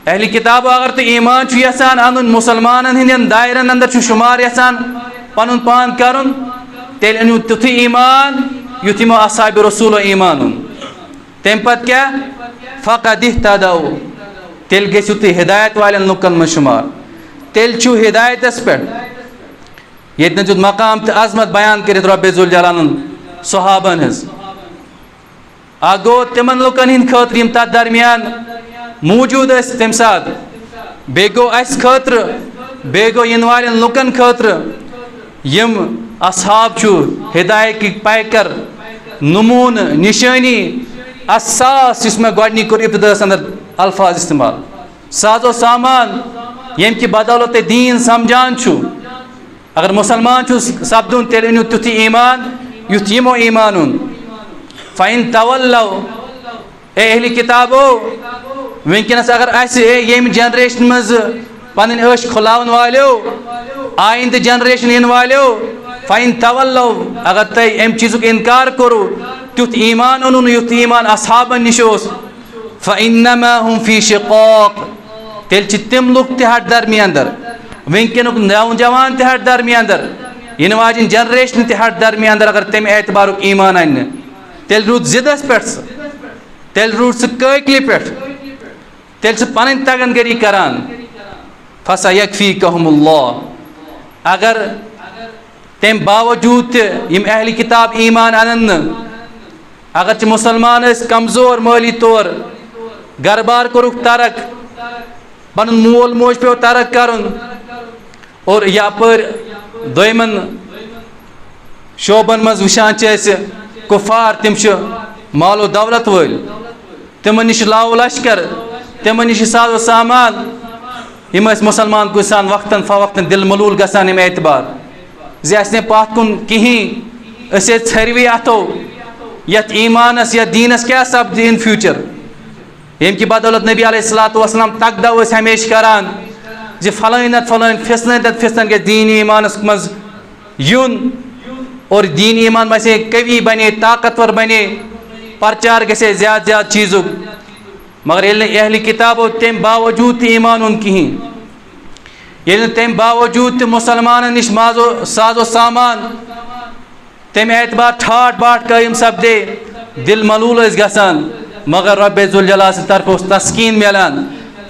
अहल किताब अगर तो ईमान यसान अन मुसलमान हंदन दायरन अंदर शुमार यसान पन पान कर तेल अनु तुथ ईमान युथ यमो असहाब रसूल ईमान तम पत क्या फ़क़द इह्तदौ, तेल गसियो तुम हिदायत वालन लुकन मज शुमार। तेल छु हिदायतस पे ये जो मकाम तो अजमत बयान कर रब्बे जुल जलालन सहाबन हज गो तिमन लुकन हिंद खतर यम तथ दरमियान मौजूद तम सात बे गो अस खतर बे गो इन वाले लुकन खतर यम असहाब छु हिदायत की पैकर नमून निशानी असास इसमें गॉडनी कर इब्तदास अंदर अल्फाज इस्तेमाल साजो सामान यम की बदौलत दीन समझान छु अगर मुसलमान छु सब्दुन तेल तुथि ईमान युथ यमो ईमान फ़ैन तवल्लौ ए अहली किताबो वनकनस अगर यम जनरेशन मज पन अश खुलावन वालो आइंद जनरेशन इन वालो फ़ैन तवल्लौ अगर तुम अम चीज़ुक इनकार करो तुथ ईमान ओनु युथ ईमान असहाबन निश फ़इन्नमा हुम फ़ी शिक़ाक़ तेल तिम लुक तट दरमियान अंदर वनकनुक नौजवान तट दरमियान अंदर इन वाजिन जनरेशन तट दरमियान अंदर अगर तम एतबार ईमान अन तेल रूद जिदस पे तेल रूद सह ककल पे तेल सह पन तगनगरी करान फसयकफ़ीकहुमुल्लाह अगर तम बावजूद यम अहली किताब ईमान अनन अगर मुसलमान कमज़ोर माली तौर घर बार कोरुक तरक पन मोल मोज पे तरक करन और यपर दोयमन शोबन मज वुचान कुफार तिम मालो दौलत वल तिमन निश लाव लश्कर तिमन निश साजो सामान यम मुसलमान कुछ सान वक्तन फवक्तन दिल मलूल गसान यम एतबार जे पत कुन कहीं छरवी अथो यथ ईमानस या दीनस क्या सपद इन फ्यूचर यम की बदौलत नबी अलैहिस्सलातु वस्सलाम तकदा हमेशा करान जे फलान नत फलान फिसन गे दीन ईमानस मज यून और दीन ईमान में से कवि बने ताकतवर बने प्रचार गसे ज्यादा ज्यादा चीज़ुक मगर अहली किताबो तम बावजूद ईमान उन कहीं तम बावजूद मुसलमान निश माजो साजो सामान तम एतबार ठाट बाट कायम सपदे दिल मलूल गसान मगर रब्बे जुल जलाल तरफ तस्कीन मिलान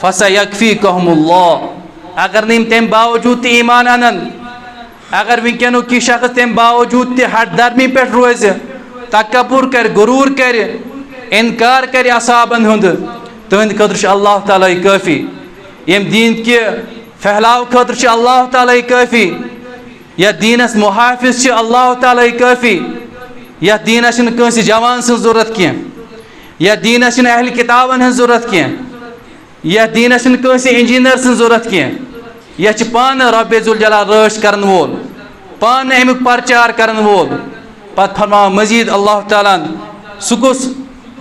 फसयकफ़ीकहुमुल्लाह अगर नहीं तम बावजूद ईमान अनन अगर वनकनु की शख्स तम बावजूद हट दर्मी पे रोज तकबुर कर गुरूर कर इनकार कर असहाबन हुंद तुंद खतर अल्लाह ताला काफ़ी यम दीन के फहलाव खतर अल्लाह ताला काफ़ी या दीनस मुहाफिज अल्लाह ताला काफ़ी या दीनस कंस जवान सं जरूरत क्या या दीनस अहल किताबन हज जरूरत क्या या दीनस कंस इंजीनियर सं जरूरत क्या यह पान रब्बे जुल जलाल रश करन वोल पान अमुक प्रचार करन वोल पत फरमा मजीद अल्लाह ताला सुकुस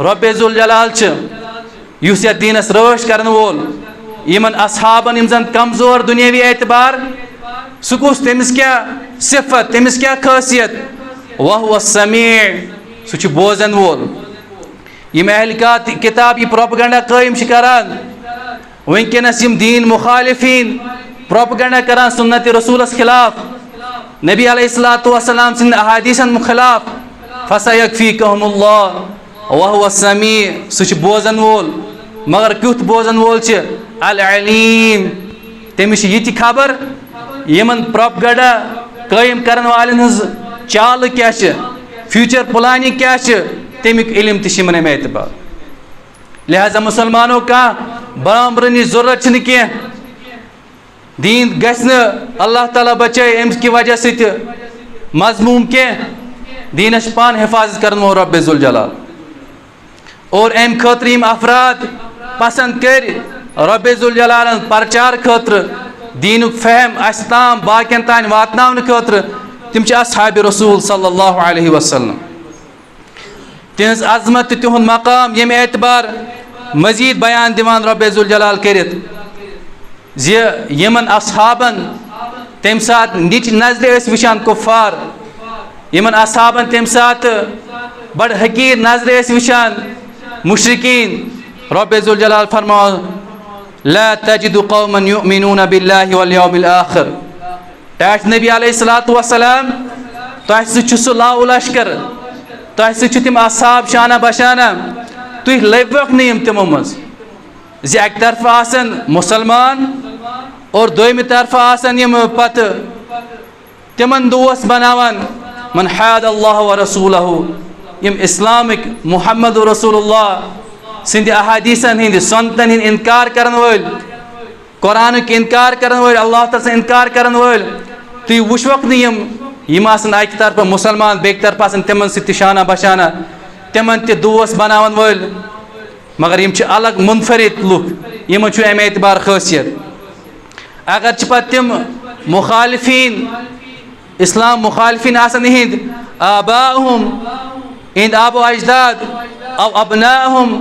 रब्बे जुल जलाल युस यह दीनस रश करन वोल यमन असहाबन यम जन कमजोर दुनियावी एतबार सुकुस तमिस क्या सिफत तमिस क्या खासियत वहुव समीअ सह बोजन वोल यम अहल किताब यह प्रोपगंडा कायम करान वनकनस यम दीन मुखालिफीन प्रोपगंडा करान सुन्नत रसूलस खिलाफ नबी अलैहिस्सलातु वस्सलाम सिंद अहादीसन खिलाफ फसयकफ़ीकहुमुल्लाह वहुव समीअ सह बोजन वोल मगर क्युथ बोजन वोल अल अलीम तमिस यह खबर यमन प्रोपगंडा कायम करन वालन हज चाल क्या फ्यूचर प्लानिंग क्या तमिक इल्म तम एतबार लिहाजा मुसलमानों का बरामरनी जरूरत क्या दीन गसन अल्लाह ताला बचाए अम की वजह से मजमूम क्या दीनस पान हिफाजत कर रब्बे जुल जलाल और अम खतर यम अफराद पसंद कर रब्बे जुल जलाल प्रचार खतर दीनुक फहम अस ताम बाकियन तान वातनावन खतर तिम असहाब रसूल सल्लल्लाहु अलैहि वसल्लम तिहज अजमत तिहुंद मकाम यम एतबार मजीद बयान दिवान रब्बे जुल जलाल करित जे यमन असहाबन तम सात निच नजरे वुचान कुफार यमन असहाबन तम सात बड़ हकीर नजरे वुचान मुशरिकीन रब्बे जुल जलाल फरमा ला तजिदु कौमन युमिनून बिल्लाहि वल यौमिल आखिर टाट नबी अलैहिस्सलातु वस्सलाम तह सह लाव लश्कर तह सह तिम असहाब शाना बशाना तुह लवक नम तिमो मज जे अक तरफ मुसलमान और दोयमि तरफ आसन यम पत तिमन दोस्त बनावन मन हाद अल्लाह व रसूलहु यम इस्लामिक मुहम्मद रसूलुल्लाह सिंध अहादीसन हिंद सनतन हिंद इनकार करन वल कुरान के इनकार करन वल अल्लाह ताला से इनकार करन वल तुय वुशवक न यम आसन एक तरफ मुसलमान बेक तरफ आसन तिमन से शाना बशाना तिमन ते दोस्त बनावन वल मगर यम अलग मुनफरिद लुक यम छु अमे एतबार खासियत अगर तिम मुखालिफीन इस्लाम मुखालिफीन आसन हिंद आबाहुम हिंद आबो अजदाद औ अबनाहुम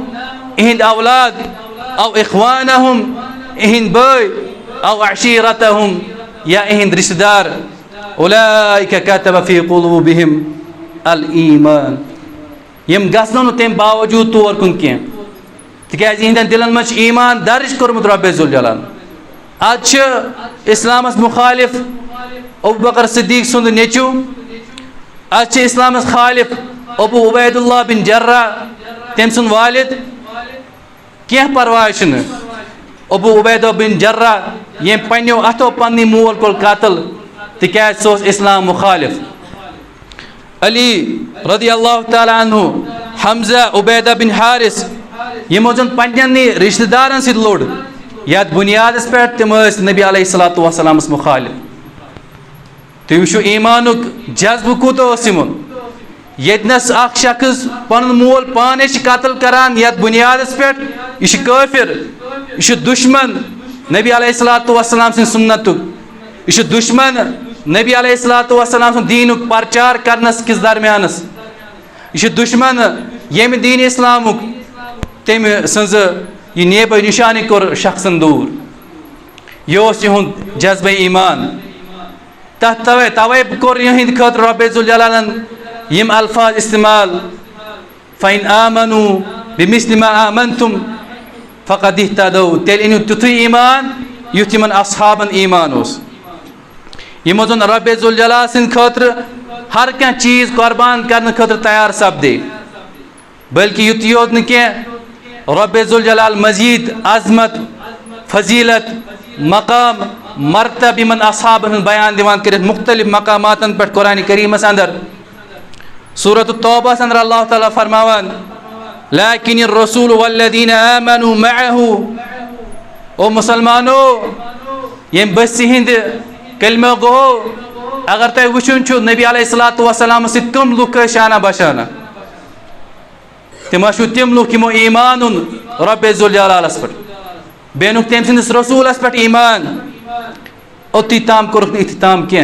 हिंद औलाद औ इख्वानहुम हिंद भाई औ अशीरतहुम या हिंद रिश्तेदार उलाइका कतब फी कुलूबिहिम अल ईमान यम गसनो न तम बावजूद तौर कुन के तिकाज हिंदन दिलन मच ईमान दर्ज करमुत रब्बे जुल जलाल आज इस्लामस मुखालिफ अबू बकर सिद्दीक सुंद नेचू आज इस्लामस खालिफ अबू उबैदुल्लाह बिन जर्रा तम सुन वालिद क्या परवाह छन अबू उबैदा बिन जर्रा ये पन्यो अथो पन्नी मोल कोल कातल तिकाज सोस इस्लाम मुखालिफ अली रदियल्लाहु ताला अन्हु हमजा उबैदा बिन हारिस यमो जन पन्नी रिश्तेदारन सिद लोड याद बुनियादस पे तम नबी अलैहिस्सलातु वस्सलामस मुखालिफ तुम वो ईमानुक जज्ब कूत यस शख्स पन मोल पाने कत्ल करान यथ बुनियादस पे यह काफिर यह दुश्मन नबी अलैहिस्सलातु वस्सलाम सिंद सुन्नतुक यह दुश्मन नबी अलैहिस्सलातु वस्सलाम सिंद दीनुक प्रचार करनस किस दरमियानस यह दुश्मन यम दीन इस्लामुक तम सज यह नेब निशानी कोर शख्सन दूर यह जज्ब ईमान तवे कोर यहिंद खतर रब्बे जुल जलालन यम अल्फाज इस्तेमाल फ़इन आमनु बिमिस्लि मा आमनतुम फ़क़द इह्तदौ तेल इन तुथु ईमान युथ यमन अस्हाबन ईमान ओस यमो जन रब्बे जुल जलाल सिंद खतर हर क्या चीज कुर्बान करने खतर तैयार सपदे बल्कि युत योत न क्या रब्बे जुल जलाल मजीद अजमत फजीलत मकाम मरतब यमन अस्हाबन बयान दिवान कर मुख्तलिफ मकामातन पर कुरान करीमस अंदर सूरत तौबा अंदर अल्लाह ताला फरमावन लाकिन रसूल वल्लदीन आमनु मअहु ओ मुसलमानो यम बस हिंद कलमा गो अगर तय वुचुन छु नबी अलैहिस्सलातु वस्सलाम सित कम लुक शाना बशाना तिम तिम लुक यमो ईमान रब्बे जुल जलालस पे बेनुक तम सिंदस रसूलस पे ईमान ओती ताम कोरुक इख्तिताम क्या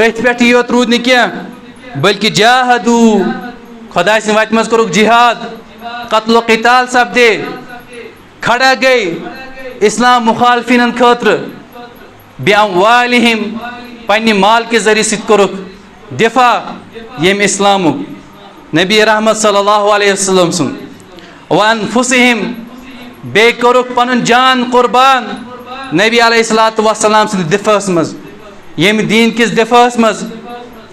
अथ पे योत रूद न क्या बल्कि जाहदू खुदा सिंद वत मज कोरुक जिहाद कत्ल क़िताल सपदे खड़ा गई इस्लाम मुखालफिन खतर बिअमवालिहिम पन्ने माल के जरिए सित कोरुक दिफा यम इस्लामुक नबी रहमत सल्लल्लाहु अलैहि वसल्लम सुन व अनफुसिहिम बे कोरुक पनुन जान कुर्बान नबी अलैहिस्सलातु वस्सलाम सिंद दिफास मज यम दीन किस दिफास मज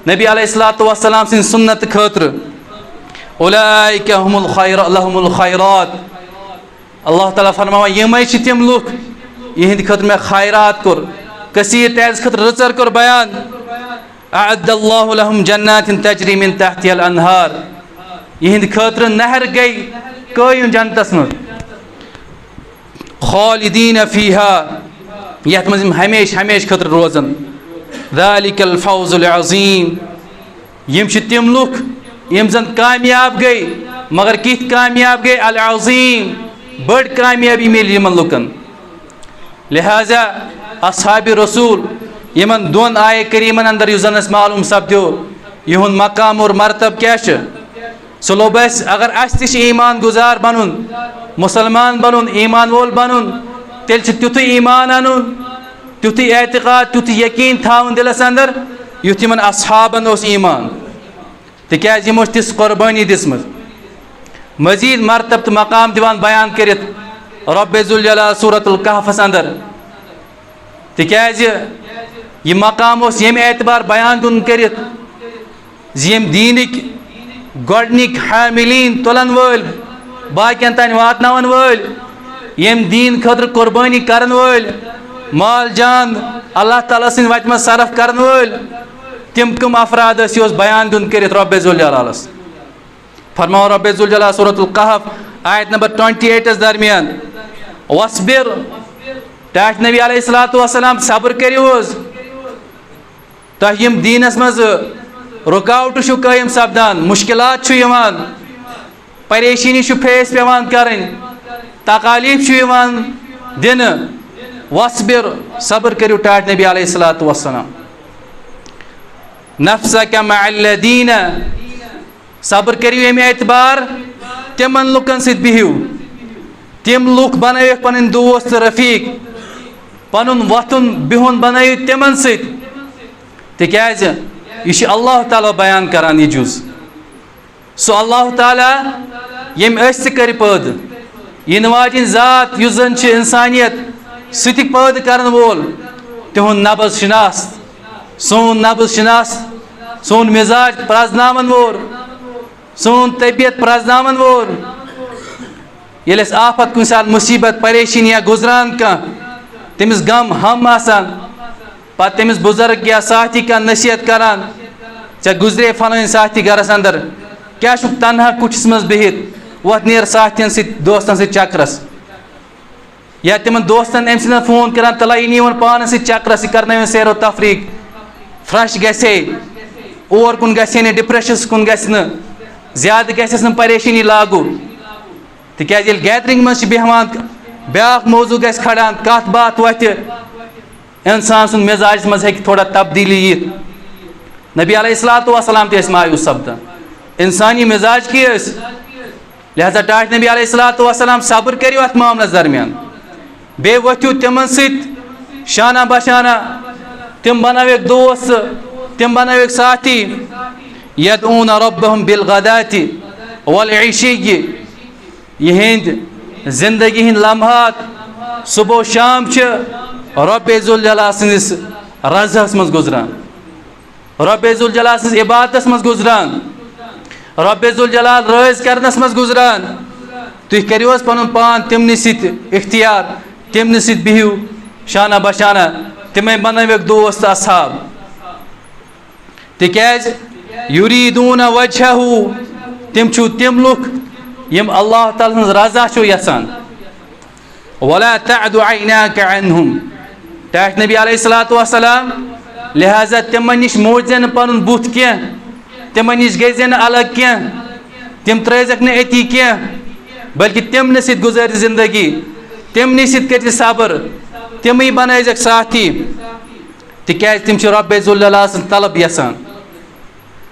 नबी अलैहिस्सलातु वस्सलाम सिंद सुन्नत खतर उलाइका हुमुल खैरात अल्लाह ताला फरमावा यमै छ तिम लुक यहिंद खतर में खैरात कोर कसीर तैज खतर रचर कोर बयान अअद्दल्लाहु लहुम जन्नातिन तजरी मिन तहतिहल अनहार यहिंद खतर नहर गई कयन जन्नतस मज खालिदीन फीहा यथ मज हमेश हमेश खतर रोजन ज़ालिकल फौजुल अज़ीम यम छ तिम लुक यम जन कामयाब गई मगर कित कामयाब गई अल अज़ीम बड़ कामयाबी मिल यमन लुकन लिहाजा अस्हाबी रसूल यमन दोन आय करीमन अंदर युजनस मालूम सपद्यो यहुन मकाम और मरतब क्या सलो बस अगर अस ईमान गुजार बनुन मुसलमान बनुन ईमान वोल बनुन तेल तुथ ईमान अनुन तुथ एतकाद तुथ यकीन थावन दिलस अंदर युथ यमन अस्हाबन ओस ईमान तिकाज यमो तिस कुर्बानी दिसमज मजीद मरतब तो मकाम दिवान बयान करित रब्बे जुल जलाल सूरतुल कहफस अंदर तिकाज यह मकाम ओस यम एतबार बयान दुन करित यम दीनिक गोडनिक हामिलीन तुलन वल बाकियन तान वातनावन वल यम दीन खतर कुर्बानी करन वल माल जान अल्लाह ताला सिंद वत मज सरफ करन वल तिम कम अफराद यह बयान दुन कर रब्बे ज़ुल जलालस फरमाओ रब्बे ज़ुल जलाल सूरतुल कहफ आयत नंबर 28 दरमियान वस्बिर टाट नबी अलैहिस्सलातु वस्सलाम सब्र करियो तह यम दीनस मज रुकावट कायम सपदान मुश्किलात परेशानी फेस पेवान करन तकालीफ दिन वस्बिर सब्र करियो टाट नबी अलैहिस्सलातु वस्सलाम नफ्सक मअल्लदीन सब्र करियो अमे एतबार तिमन लुकन सित बिहिव तिम लुक बनाव पन दोस्त रफीक पनुन वथुन बिहुन बनाव तिमन सित तिक्याज यह अल्लाह ताला बयान करान यह जुज सो अल्लाह ताला यम कर पैद इन वाजिन ज़ात युस जन इंसानियत सह पैद करन वोल तिहुन नब्ज़ शिनास सोन नब्ज़ शिनास सोन मिजाज प्रजनावन वोल सोन तबीयत प्रजनावन वोल ये आफत कुन सात मुसीबत परेशानी गुजरान कह तमिस गम हम आसान पत तमिस बुजुर्ग या साथी का नसीहत करान चे गुजरे फलान साथी गरस अंदर क्या तनहा कुछ मज बिहित वत नेर साथियन दोस्तन सत चक्रस या तिम दोस्तन अम सद फोन करान तला यह नीवन पान सत चक्रस कर सैरो तफरीक फ्रेश गसे और कुन गसे डिप्रेशन कुन गस ज्यादा गस परेशानी लागू तिक्याज गैदरिंग मज बेहवान ब्याक मौजू गस खड़ान कत बात वत इंसान सुन मिजाज मज हेक थोड़ा तब्दीली यित नबी अलैहिस्सलातु वस्सलाम ते मायूस सपदान इंसानी मिजाज की लिहाजा टाट नबी अलैहिस्सलातु वस्सलाम सब्र करियो अत मामलस दरमियान बे वथ्यू तिमन सित शाना बशाना तिम बनाव दोस्त तिम बनाव साथी यदऊन रब्बहुम बिलगदाति वल इशी यहिंद जिंदगी हिंद लम्हात सुबह शाम रब्बे ज़ुल जलाल सनिस रज़हस मज गुजरान रब्बे ज़ुल जलाल सनिस इबादतस मज गुजरान रब्बे ज़ुल जलाल रज़ करनस मज गुजरान तुह करियोस पनुन पान तिमनि सित इख्तियार तिमनि सित बिहिव शाना बशाना तिमें बनाव दोस्त असहाब तिक्याज युरीदून वजहहु तिम लुक यम अल्लाह ताला हंज रज़ा यसान वला तअदु ऐनाक अन्हुम टाट नबी अलैहिस्सलातु वस्सलाम लिहाजा तिमन निश मोजन पनुन बुथ कह तिमन निश गजन अलग कह तिम त्रैजक न अति कह बल्कि तिमन सित गुजर जिंदगी तिमन सित कर सब्र तिम बनजक साथी तिक्याज तिम रब्बे ज़ुल जलाल सन तलब यसान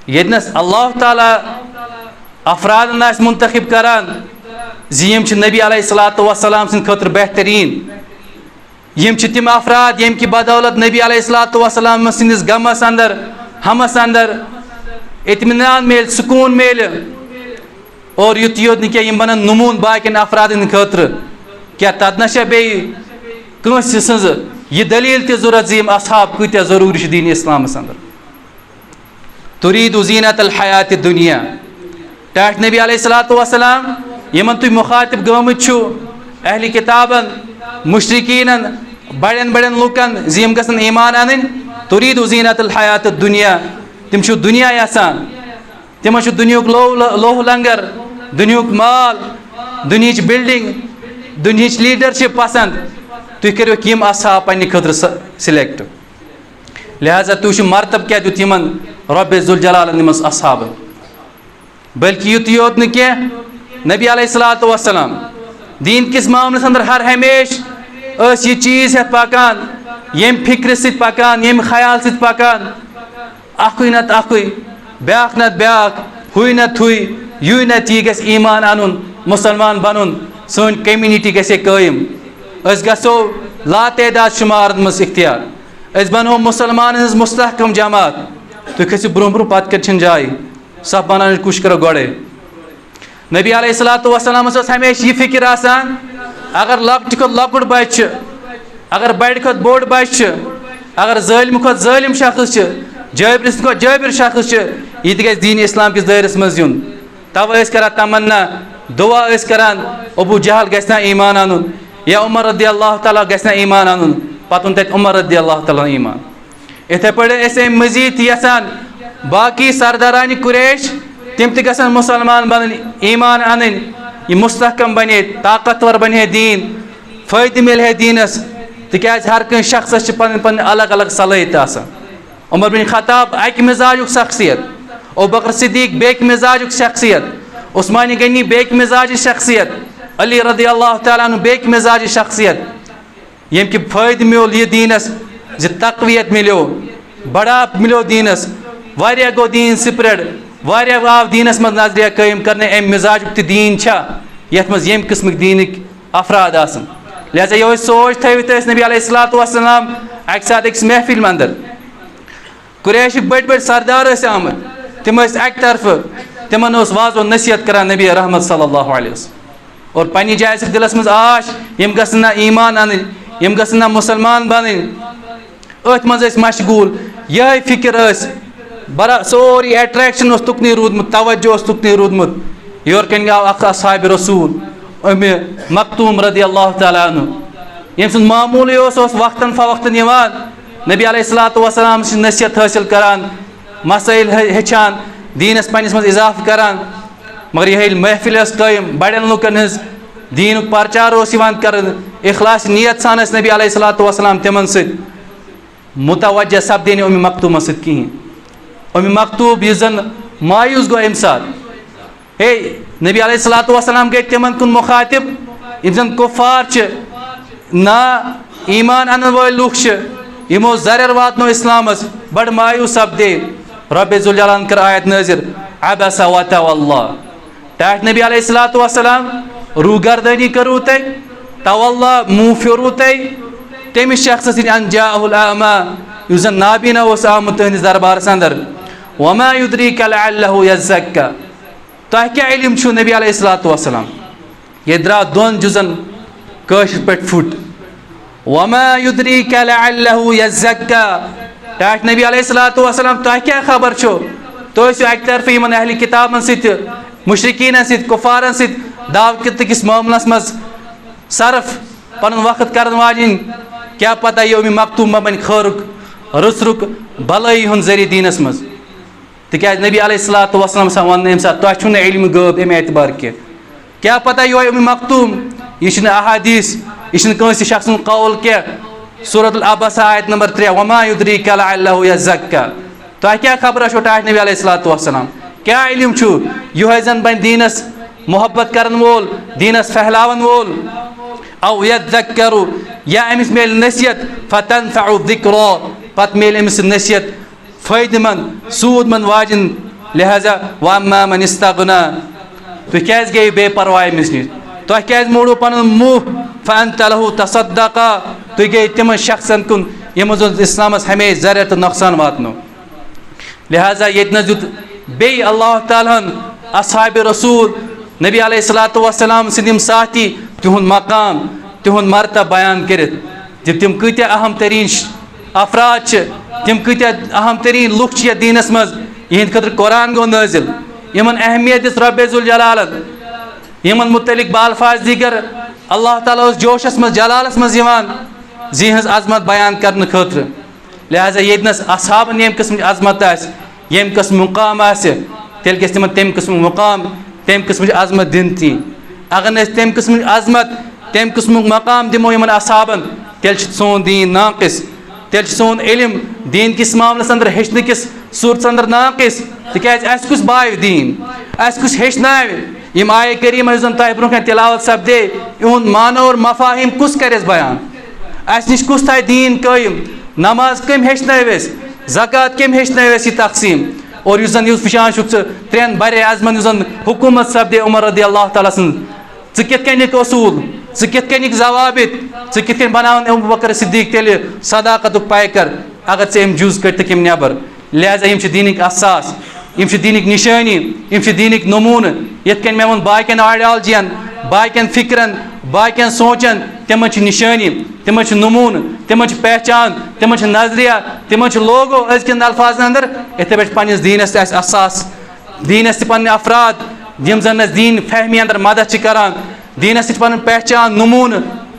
यदनस अल्लाह ताला अफरादन मुंतखब करान यम नबी अलैहिस्सलातु वस्सलाम सिंद खतर बेहतरीन यम तिम अफराद यम की बदौलत नबी अलैहिस्सलातु वस्सलाम सिंदिस गमस अंदर हमस अंदर इत्मीनान मेल सुकून मेल और युत योत क्या यम बनन नमून बाकिन अफरादन खतर क्या तदनशा बे कंस सज यह दलील त जरूरत यम असहाब कत्या जरूरी दीन इस्लामस अंदर तुरीदु ज़ीनतल हयात दुनिया टाट नबी अलैहिस्सलातु वस्सलाम यमन तुम मुखातिब गमत अहली किताबन मुशरिकीनन बड़न बड़न लुकन यम गसन ईमान अन तुरीदु ज़ीनतल हयात दुनिया तिम दुनिया यसान तिम दुनियुक लोह लंगर दुनियुक माल दुनिच बिल्डिंग दुनिच लीडरशिप पसंद तुम करो यम असहाब पन्ने खतर सिलेक्ट लिहाजा तुम मरतब क्या दुत यमन रब्बे ज़ुल जलाल निमस असहाब बल्कि युत योत न कह नबी अलैहिस्सलातु वस्सलाम दीन किस मामलस अंदर हर हमेश यह चीज़ है पकान यम फिक्र सत पकान यम ख्याल सत पकान अखुई नत अखुई ब्याक नत ब्याक हुई नत हुई यु नत यह गस ईमान अनुन मुसलमान बनन सन कम्युनिटी गसे कायम गसो लातदाद शुमार मज इख्तियार बनो मुसलमान हज मुस्तहकम जमात तुम खसो ब्रो ब्रो पत कर जाय सब बनान कुछ करो गोड़े नबी अलैहिस्सलातु वस्सलाम हमेशा यह फिक्र आसान अगर लकट खुद लकुट बच्चे अगर बड़ खुद बोड़ बच्चे अगर ज़ालिम खुद ज़ालिम शख्स जाबिर खुद जाबिर शख्स यह गि दीन इस्लाम किस दायरस मज युन तवे कर तमन्ना दुआ करान अबू जहल गना ईमान अन या उमर रदी अल्लाह ताला गना ईमान अन पतन तत उमर रदी अल्लाह ताला ईमान इथे पे ऐसे मजीद यसान बाकी सरदारान कुरैश तिम त गसन मुसलमान बन ईमान अन ये मुस्तहकम बने ताकतवर बने दीन फायदे मिल है दीनस तिकाज हर कह शख्स पन पन अलग अलग सलाहियत आसान उमर बिन खताब अक मिजाजुक शख्सियत अबू बकर सिद्दीक बेक मिजाजुक शख्सियत उस्मान गनी बेक मिजाज शख्सियत अली रदी अल्लाह ताला अन्हु बेक मिजाज शख्सियत यम कि फायदे मिल ये दीनस ज तकवियत मिलो बड़ा मिलो दीनस वारिया गो दीन स्प्रेड वारिया आव दीनस मज नजरिया कायम करने अम मिजाज त दीन छा यथ मज यम किस्म दीनिक अफराद आसन लिहाजा यो सोच थवित नबी अलैहिस्सलातु वस्सलाम अक साथ अकिस महफिल अंदर कुरैश बड़ बड़ सरदार आमद तिम अक तरफ तिमन वाजो नसीहत करान नबी रहमत सल्लल्लाहु अलैहि वसल्लम और पन्नी जाय दिलस मज आश यम गसन ना ईमान अन यम गसन ना मुसलमान बन अथ मज मशगूल यह फिक्र बरा सोरी अट्रैक्शन तुकनी रूदमुत तवज्जो तुकनी रूदमुत योर कन गो असहाब रसूल अम मखतूम रदी अल्लाह ताला अन्हु यम सुन मामूल वक्तन फवक्तन यवान नबी अलैहिस्सलातु वस्सलाम नसीहत हासिल करान मसाइल हेचान दीनस पन्निस मज इजाफ करान मगर यह महफिल कायम बड़न लुकन हज दीन प्रचार कर इखलास नियत सान नबी अलैहिस्सलातु वस्सलाम तिमन सत मुतवज्जह सपदे अम मखतूम सत कहीं अम मखतूब यह जन मायूस गो अम सात हे नबी अलैहिस्सलातु वस्सलाम गई तिमन कुन मुखातिब यम जन कुफार ना ईमान अन वल लुख यमो जरर वातनो इस्लामस बड़ मायूस सपदे रब्बे जुल जलाल कर आयत नज़िर अबसा व तवल्ला टाट नबी अलैहिस्सलातु वस्सलाम रूगर्दनी करू तै तवल्ला मुँह फिरू तै तमिस शख्स अन जाअहुल अमा युस जन नाबीना ओस आमुत तुहंदिस दरबारस अंदर वमा युद्रीका लअल्लहु यज़क्का तह क्या इल्म छु नबी अलैहिस्सलातु वस्सलाम ये द्रा दोन जुजन काशिर पे फुट वमा युद्रीका लअल्लहु यज़क्का टाट नबी अलैहिस्सलातु वस्सलाम तह क्या खबर छो तो अक तरफ इन अहल किताबन सत मुशरिकीन सत कुफारन सत दावत किस मामलस मज सरफ पन वक्त कर वाजिन क्या पता ये मखतूम बन खैरुक रुसरुक भलाई हुन जरिए दीनस मज तिकाज नबी अलैहिस्सलातु वस्सलाम वन अम सात तह छुन इल्म गैब अम एतबार क्या पता ये मखतूम यह अहादीस यह कंस शख्स कौल क्या सूरतुल अबसा आयत नंबर 3 वमा युद्रीका लअल्लहु यज़क्का तह क्या खबर छो टाट नबी अलैहिस्सलातु वस्सलाम क्या इल्म छु यह जन बन दीनस मोहब्बत करन वोल दीनस फहलावन वोल औ यज़क्करु या अमिस मेल नसीहत फतनफउ ज़िक्रा पत मेल अमिस नसीहत फायदेमंद सूदमंद वाजिन लिहाजा वम्मा मन इस्तगना तो क्या गई बेपरवाह अमिस निश तह क्या मोड़ो पन मुँह फअंत लहु तसद्दका तो गई तिम शख्सन कुन यमो इस्लामस हमें जर तो नुकसान वातनो लिहाजा ये नजुत बे अल्लाह तालाहन असहाब रसूल नबी अलैहिस्सलातु वस्सलाम सिंदिम साथी तिहुन मकाम तिहुन मर्तब बयान करित जब तिम कत्या अहम तरीन अफराद तिम कत्या अहम तरीन लुक दीनस मज यहद खतर कुरान गो नाजिल यमन अहमियत दिस रब्बे जुल जलालन यमन मुतलिक बालफाज दीगर अल्लाह ताला उस जोशस मज जलालस मज यवान जी हज अजमत बयान करने खतर लिहाजा येनस असहाबन यम किस्म अजमत यम किस्म मुकाम तेल गस तिमन तम किस्म मुकाम तम किस्म अजमत दिन ती अगर तम किस्म अजमत तम किस्म मकाम दिमो यमन असहाबन तेल सोन दीन नाकिस तेल सोन इल्म दीन किस मामलस अंदर हेचन किस सूरत अंदर नाकिस तिकाज अस कुछ बाय दीन अस कुछ हेचनाव यम आय करीम जन तह ब्रोह तिलावत सपदे इहुंद मानो और मफाहिम कुछ करेस बयान अस निश कुछ थाय दीन कायम नमाज कम हेचनावेस ज़कात कम हेचनावेस यह तकसीम और युस वुचान त्रेन बरे आजमन युस हुकूमत सपदे उमर रदी अल्लाह ताला ज़ कित कनिक असूल ज़ कित कनिक ज़वाबित ज़ कित कन बनावन अबू बकर सिद्दीक तेल सदाकतुक पैकर अगर ज़े अम जुज कड़तक यम नबर लिहाजा यम दीनिक असास यम दीनिक निशानी यम दीनिक नमून यथ कन मे वो बाकियन आइडियालजियन बाकियन फिक्रन बाकियन सोचन तिमन निशानी तिमन नमून तिमन पहचान तिमन नजरिया तिमन लोगो अजकन अल्फाजन अंदर इथे पे पन्निस दीनस असास दीनस पन्न अफराद यम जन दीन फहमी अंदर मदद करान दीनस पन पहचान नमून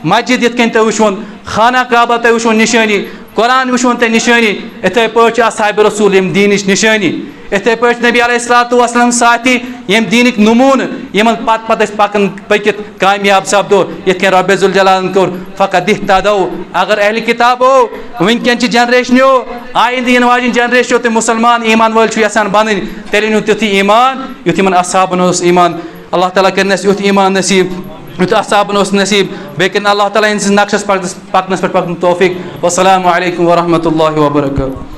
मस्जिद यथ कन तुम खाना काबा तय वुचुन निशानी कुरान वुचुन तय निशानी इथे पे असहाब रसूल यम दीनिच निशानी इथे पे नबी अलैहिस्सलातु वस्सलाम साथी यम दीनिक नमून यमन पत पत पकन पकित कामयाब सपदो यथ रब्बे जुल जलाल कोर फकत इहतदौ अगर अहल किताब हो वनकन जनरेशन हो आइंद इन वाजिन जनरेशन ते मुसलमान ईमान वाल यसान बन तेल तुथ ईमान युथ यमन असहाबन ईमान अल्लाह ताला करनस युथ ईमान नसीब युथ असहाबन नसीब बेकन अल्लाह ताला इन नक्शस पकनस पे पकन तौफीक वस्सलामु अलैकुम व रहमतुल्लाहि व बरकातहू।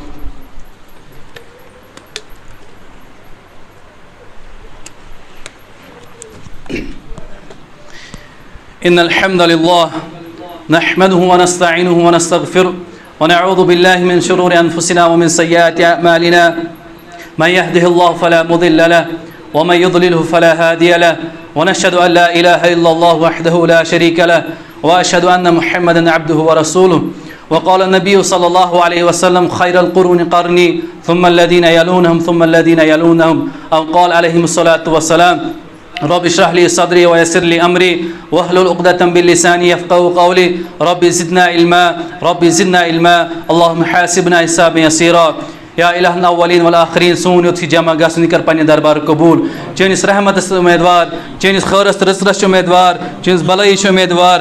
इन्नल हम्दुलिल्लाह नहमदुहु व नस्तईनुहु व नस्तगफिरुहु व नऊज़ु बिल्लाहि मिन शुरूरि अनफुसिना व मिन सय्यिआति अअमालिना मन यहदिहिल्लाहु फला मुदिल्ल लहु व मन युद्लिलहु फला हादिय लहु व नशहदु अन ला इलाहा इल्लल्लाहु वहदहु ला शरीक लहु व अशहदु अन्न मुहम्मदन अब्दुहु व रसूलुहु व क़ाल नबी सल्लल्लाहु अलैहि वसल्लम खैरुल क़ुरूनि क़र्नी थुम्मा अल्लज़ीना यलूनहुम थुम्मा अल्लज़ीना यलूनहुम औ क़ाल अलैहिमुस्सलातु वस्सलाम रब्बि इश्रह ली सदरी व यस्सिर ली अमरी वहलुल उक़दतम मिन लिसानी यफ़क़हू क़ौली रब्बि ज़िदना इल्मा अल्लाहुम्मा हासिबना हिसाबन यसीरा या इलाहल अव्वलीन वल आखिरीन सोन युथ जमा गसन कर पन्ने दरबार कबूल चनिस रहमतस उम्मीदवार चनिस खैरस रसरस उम्मीदवार चनिस भलाई उम्मीदवार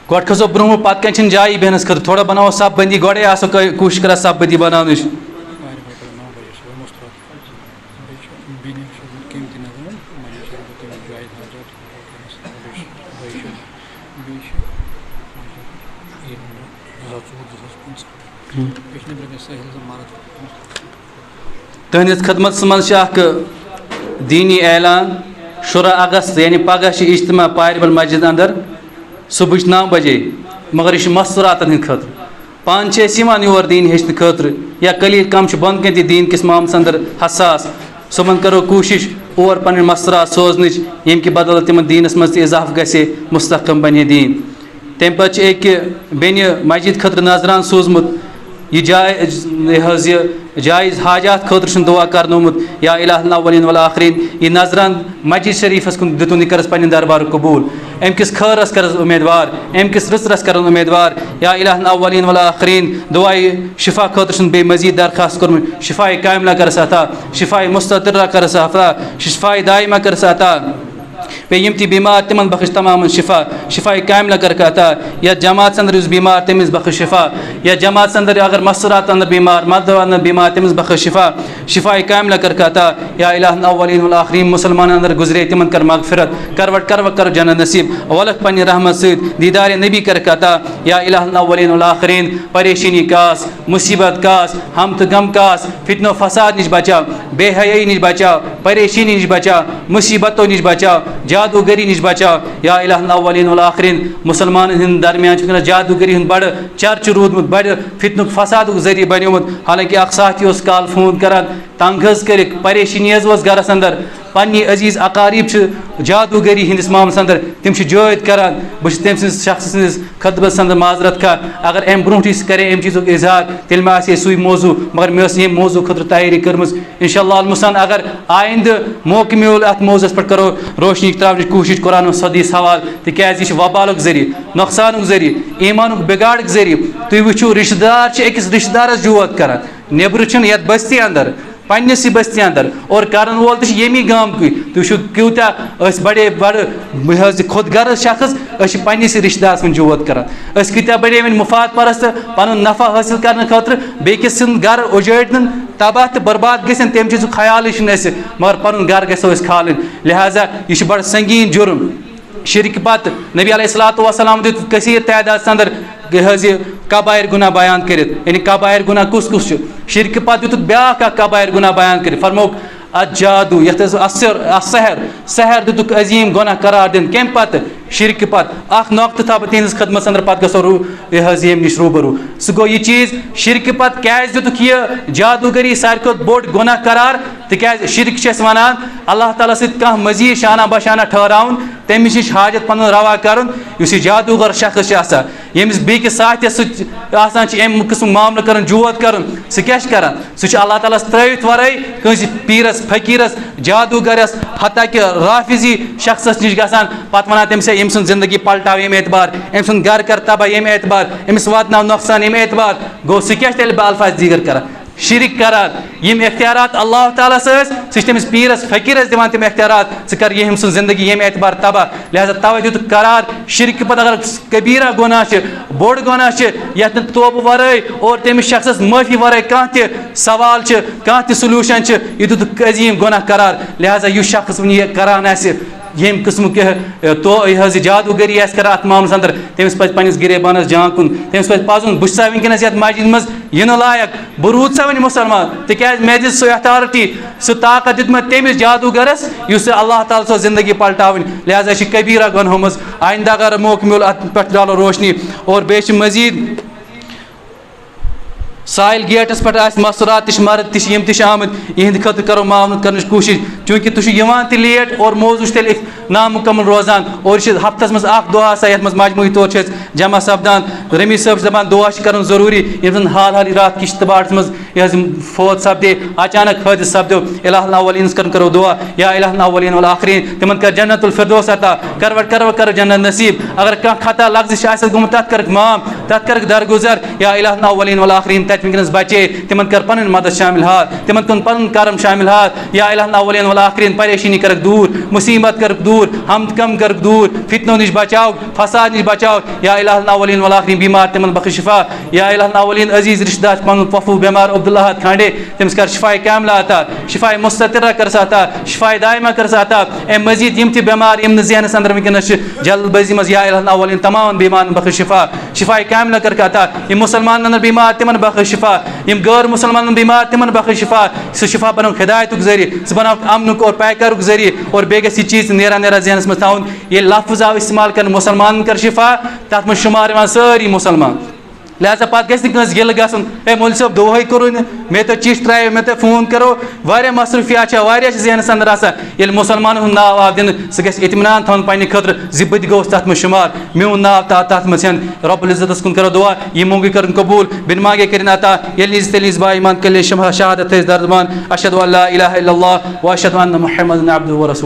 गोड खसो ब्रोह पत कन जाय बेहनस खर थोड़ा बनाओ सब बंदी गोडे आसो कोशिश करा सब बंदी बनाने तहस खदमत मज दीनी ऐलान 16 अगस्त यानी पगह इज्तिमा पारबल मस्जिद अंदर सुबह 9 बजे मगर यह मस्तूरातन हंद खतर पान योर दीन हेचन खतर या कलील कम बन कन दीन किस मामस अंदर हसास सुबह करो कोशिश और पन मस्तूरात सोजन यम कि बदल तिम दीनस मज इजाफ गसे मुस्तहकम बने दीन तम पे एक बेन मस्जिद खतर नजरान सोजमुत यह जायज़ हाजात खतर दुआ करनोमुत या इलाहल अव्वलीन वल आखिरीन यह नजरान मस्जिद शरीफस कुन दितुन कर पन्न दरबार कबूल अम किस खैरस कर उम्मीदवार अम किस रसरस कर उम्मीदवार या इलाहल अव्वलीन वल आखिरीन दुआए शिफा खतर बे मजीद दरखास्त कर शिफाए कामिला कर अता शिफाए मुस्ततिरा कर अता शिफाए दाइमा कर अता पे यम ती बीमार तिमन बख्श तमाम शिफा शिफाए कामिला कर अता या जमात अंदर उस बीमार तमिस बख्श शिफा या जमात अंदर अगर मसरात अंदर बीमार मर्द अंदर बीमार तमिस बख्श शिफा शिफाए कामिला कर अता या इलाहल अव्वलीन वल आखिरीन मुसलमान अंदर गुजरे तिमन कर मगफिरत करवट कर जन्नत नसीब वलक पन्नी रहमत सद दीदार नबी कर अता या इलाहल अव्वलीन वल आखिरीन परेशानी कास मुसीबत कास हम तो गम कास फितनो फसाद निश बचाओ बेहयाई निश बचाओ परेशानी निश बचाओ मुसीबतों निश बचाओ जादूगरी निश बचाओ या इलाहल अव्वलीन वल आखिरीन मुसलमान हिंद दरमियान जादूगरी हिंद बड़ चर्च रूदमुत बड़ फितनुक फसाद जरिए बनियोमुत हालांकि अख साथी काल फोन करान तंग कर परेशानी गरस अंदर पन्नी अजीज अकारीब जादूगरी हिंदिस मामस अंदर तम जोद करान बस तम शख्स खतबस अंदर माजरत खा अगर अम ब्रोह करे अम चीज़ इजहार तेल मे आए सुई मौजू मगर मे ये मौजू खतर तैयारी कर्म इंशाअल्लाह मुसान अगर आइंद मौक मिल अत मौजूस पे करो रोशनी त्रावन कोशिश कुरान सदीस हवाल तह वबालुक जरिए नुकसान जरिए ईमान बिगाड़ जरिए तुम वो रिश्तेदार अकिस रिश्तेदारस जोत करान नेबर ये बस्ती अंदर पन्नस बस्ती अंदर और करन वोल यमी गाम तुम कूत्या बड़े बड़ खुद गर्ज शख्स पन्नस रिश्तेदार मन जोत करान कत्या बड़े वन मुफाद परस्त पन नफा हासिल करने खतर बेकिस गर उजाड़न तबाह तो बर्बाद गन तम चीज़ ख्याल मगर पन गर गो खाल लिहाजा यह बड़ संगीन जुर्म शिरक पत नबी अलैहिस्सलातु वस्सलाम दित कसीर तादाद अंदर कबायर गुना बयान कर यानी कबायर गुना कुस कुस शिरक पत दित ब्याक कबायर गुना बयान कर फरमोक अजादू यथ असहर सहर दितुक अजीम गुना करार दिन कम पत शिरक पत अख नौकत था तुस खदमत अंदर पत गो यम नश रूबरू सह गो यह चीज़ शिरक पत क्या दितुक यह जादूगरी सारे बोड़ गुना करार तिक शिरक वनान अल्लाह ताला सह मजीद शाना बशाना ठहराउन तमिस नश हाजत पन रवा कर जादूगर शख्स यमिस बेकिस साथियस अम किस्म मामल कर जोत कर सह क्या कर सह अल्लाह ताला त्रवित वरे कंस पीरस फकीरस जादूगरस हत्या कि राफिजी शख्स नश ग पे वन तम से यम सुन जिंदगी पलटाव यम एतबार, अम सुन घर कर तबाह यम एतबार, अमिस वातनाव नुकसान यम एतबार, गो सह क्या तेल अल्फाज दीगर कर शिरिक करार यम इख्तियारात अल्लाह ताला समिस पीरस फकीरस दिवान तम इख्तियारात स कर यम सुन जिंदगी यम एतबार तबाह। लिहाजा तवे दित करार शिरिक पत अगर कबीरा गुनाह बोड़ गुनाह यत तोब वरय और तमिस शख्स माफी वरय कह सवाल कह सलूशन यह दित अजीम गुनाह करार। लिहाजा यह शख्स वन करान यम किस्म के तो यह जादूगरी कर अत मामलस अंदर तमिस पे पन्निस गिरेबानस जांकुन, तमिस पे पजुन बह सा वनकस ये मस्जिद मज इन लायक बह रूद सा वन मुसलमान तिकाज मे दित सह अथॉरिटी सह ताकत दित तमिस जादूगरस युस अल्लाह ताला सो जिंदगी पलटावन। लिहाजा कबीरा गुनाहों मज आइंदा अगर मौका मिल अत पे डालो रोशनी। और बे मजीद साहिल गेटस पे मसरात मर्द तम आमद इहंद खत करो मामल कर कोशिश चूँकि तुम लेट और मौजू तेल नामुकम्मल रोजान और हफ्तस मज दुआ ये मजमूई तौर जमा सपदान। रमी साहब दपान दुआ कर जरूरी यम हाल हाल रात किश्तवाड़ मज यह फौत सपदे अचानक हादस सपदो इलाहुल अव्वलीन करो दुआ या इलाहुल अव्वलीन वल आखिरीन तिमन कर जन्नतुल फिरदौस अता कर जन्नत नसीब। अगर कह खता लफ्ज़ गुम तथ कर माम तथ कर दरगुजर या इलाहुल अव्वलीन वल आखिरीन तथ वनकस बचे तिमन कर पन मदद शामिल हाथ तिमन कुन पन करम शामिल हाथ या इलाहुल अव्वलीन वल आखिरीन परेशानी कर दूर मुसीबत कर दूर हम कम कर दूर फितनों निश बचाओ फसाद निश बचाओ या इलाहुल अव्वलीन वल आखिरीन बीमार तिमन बख्श शिफा या इलाहुल अव्वलीन अजीज रिश्तेदार पन पफू बीमार अब्दुल्लाह खांडे तमिस कर शिफाए कामिला अता शिफाए मुस्ततिरा कर अता शिफाए दायमा कर अता। अम मजीद यम बीमार यम जहनस अंदर वनकस जल्दबाजी मज या इलाहुल अव्वलीन तमाम बीमार बख्श शिफा शिफाए कामिला कर अता। यम मुसलमान अंदर बीमार तिमन बख्श शिफा यम गैर मुसलमान बीमार तिमन बख्श शिफा सह शिफा बनो हिदायतुक जरिए सह बनो अमनुक और पैकरुक जरिए और बे गि चीज नेरा नेरा जहनस मज थवन ये लफ्ज आव इस्तेमाल कर मुसलमान कर शिफा तथ मज शुमार सारी मुसलमान। लिहाजा पे गस गिल गन ए मोल सब दोहे करो मे तो चिश त्रो मे तो फोन करो वारिया मसरूफियात जहनस अंदर आसान मुसलमान नाव आव दिन सह गि इत्मीनान थवन पे खतर बत गोस तथ मज शुमार मोन नाव तथ मज रब्बुल इज्जतस कुन करो दुआ यह मोंगी कर कबूल बिन मांगे कर अता तेल बा ईमान कल शहादत दर्दमान अशहदु अल्ला इलाहा इल्लल्लाह व अशहदु अन्ना मुहम्मदन अब्दुहु व रसूलुहु।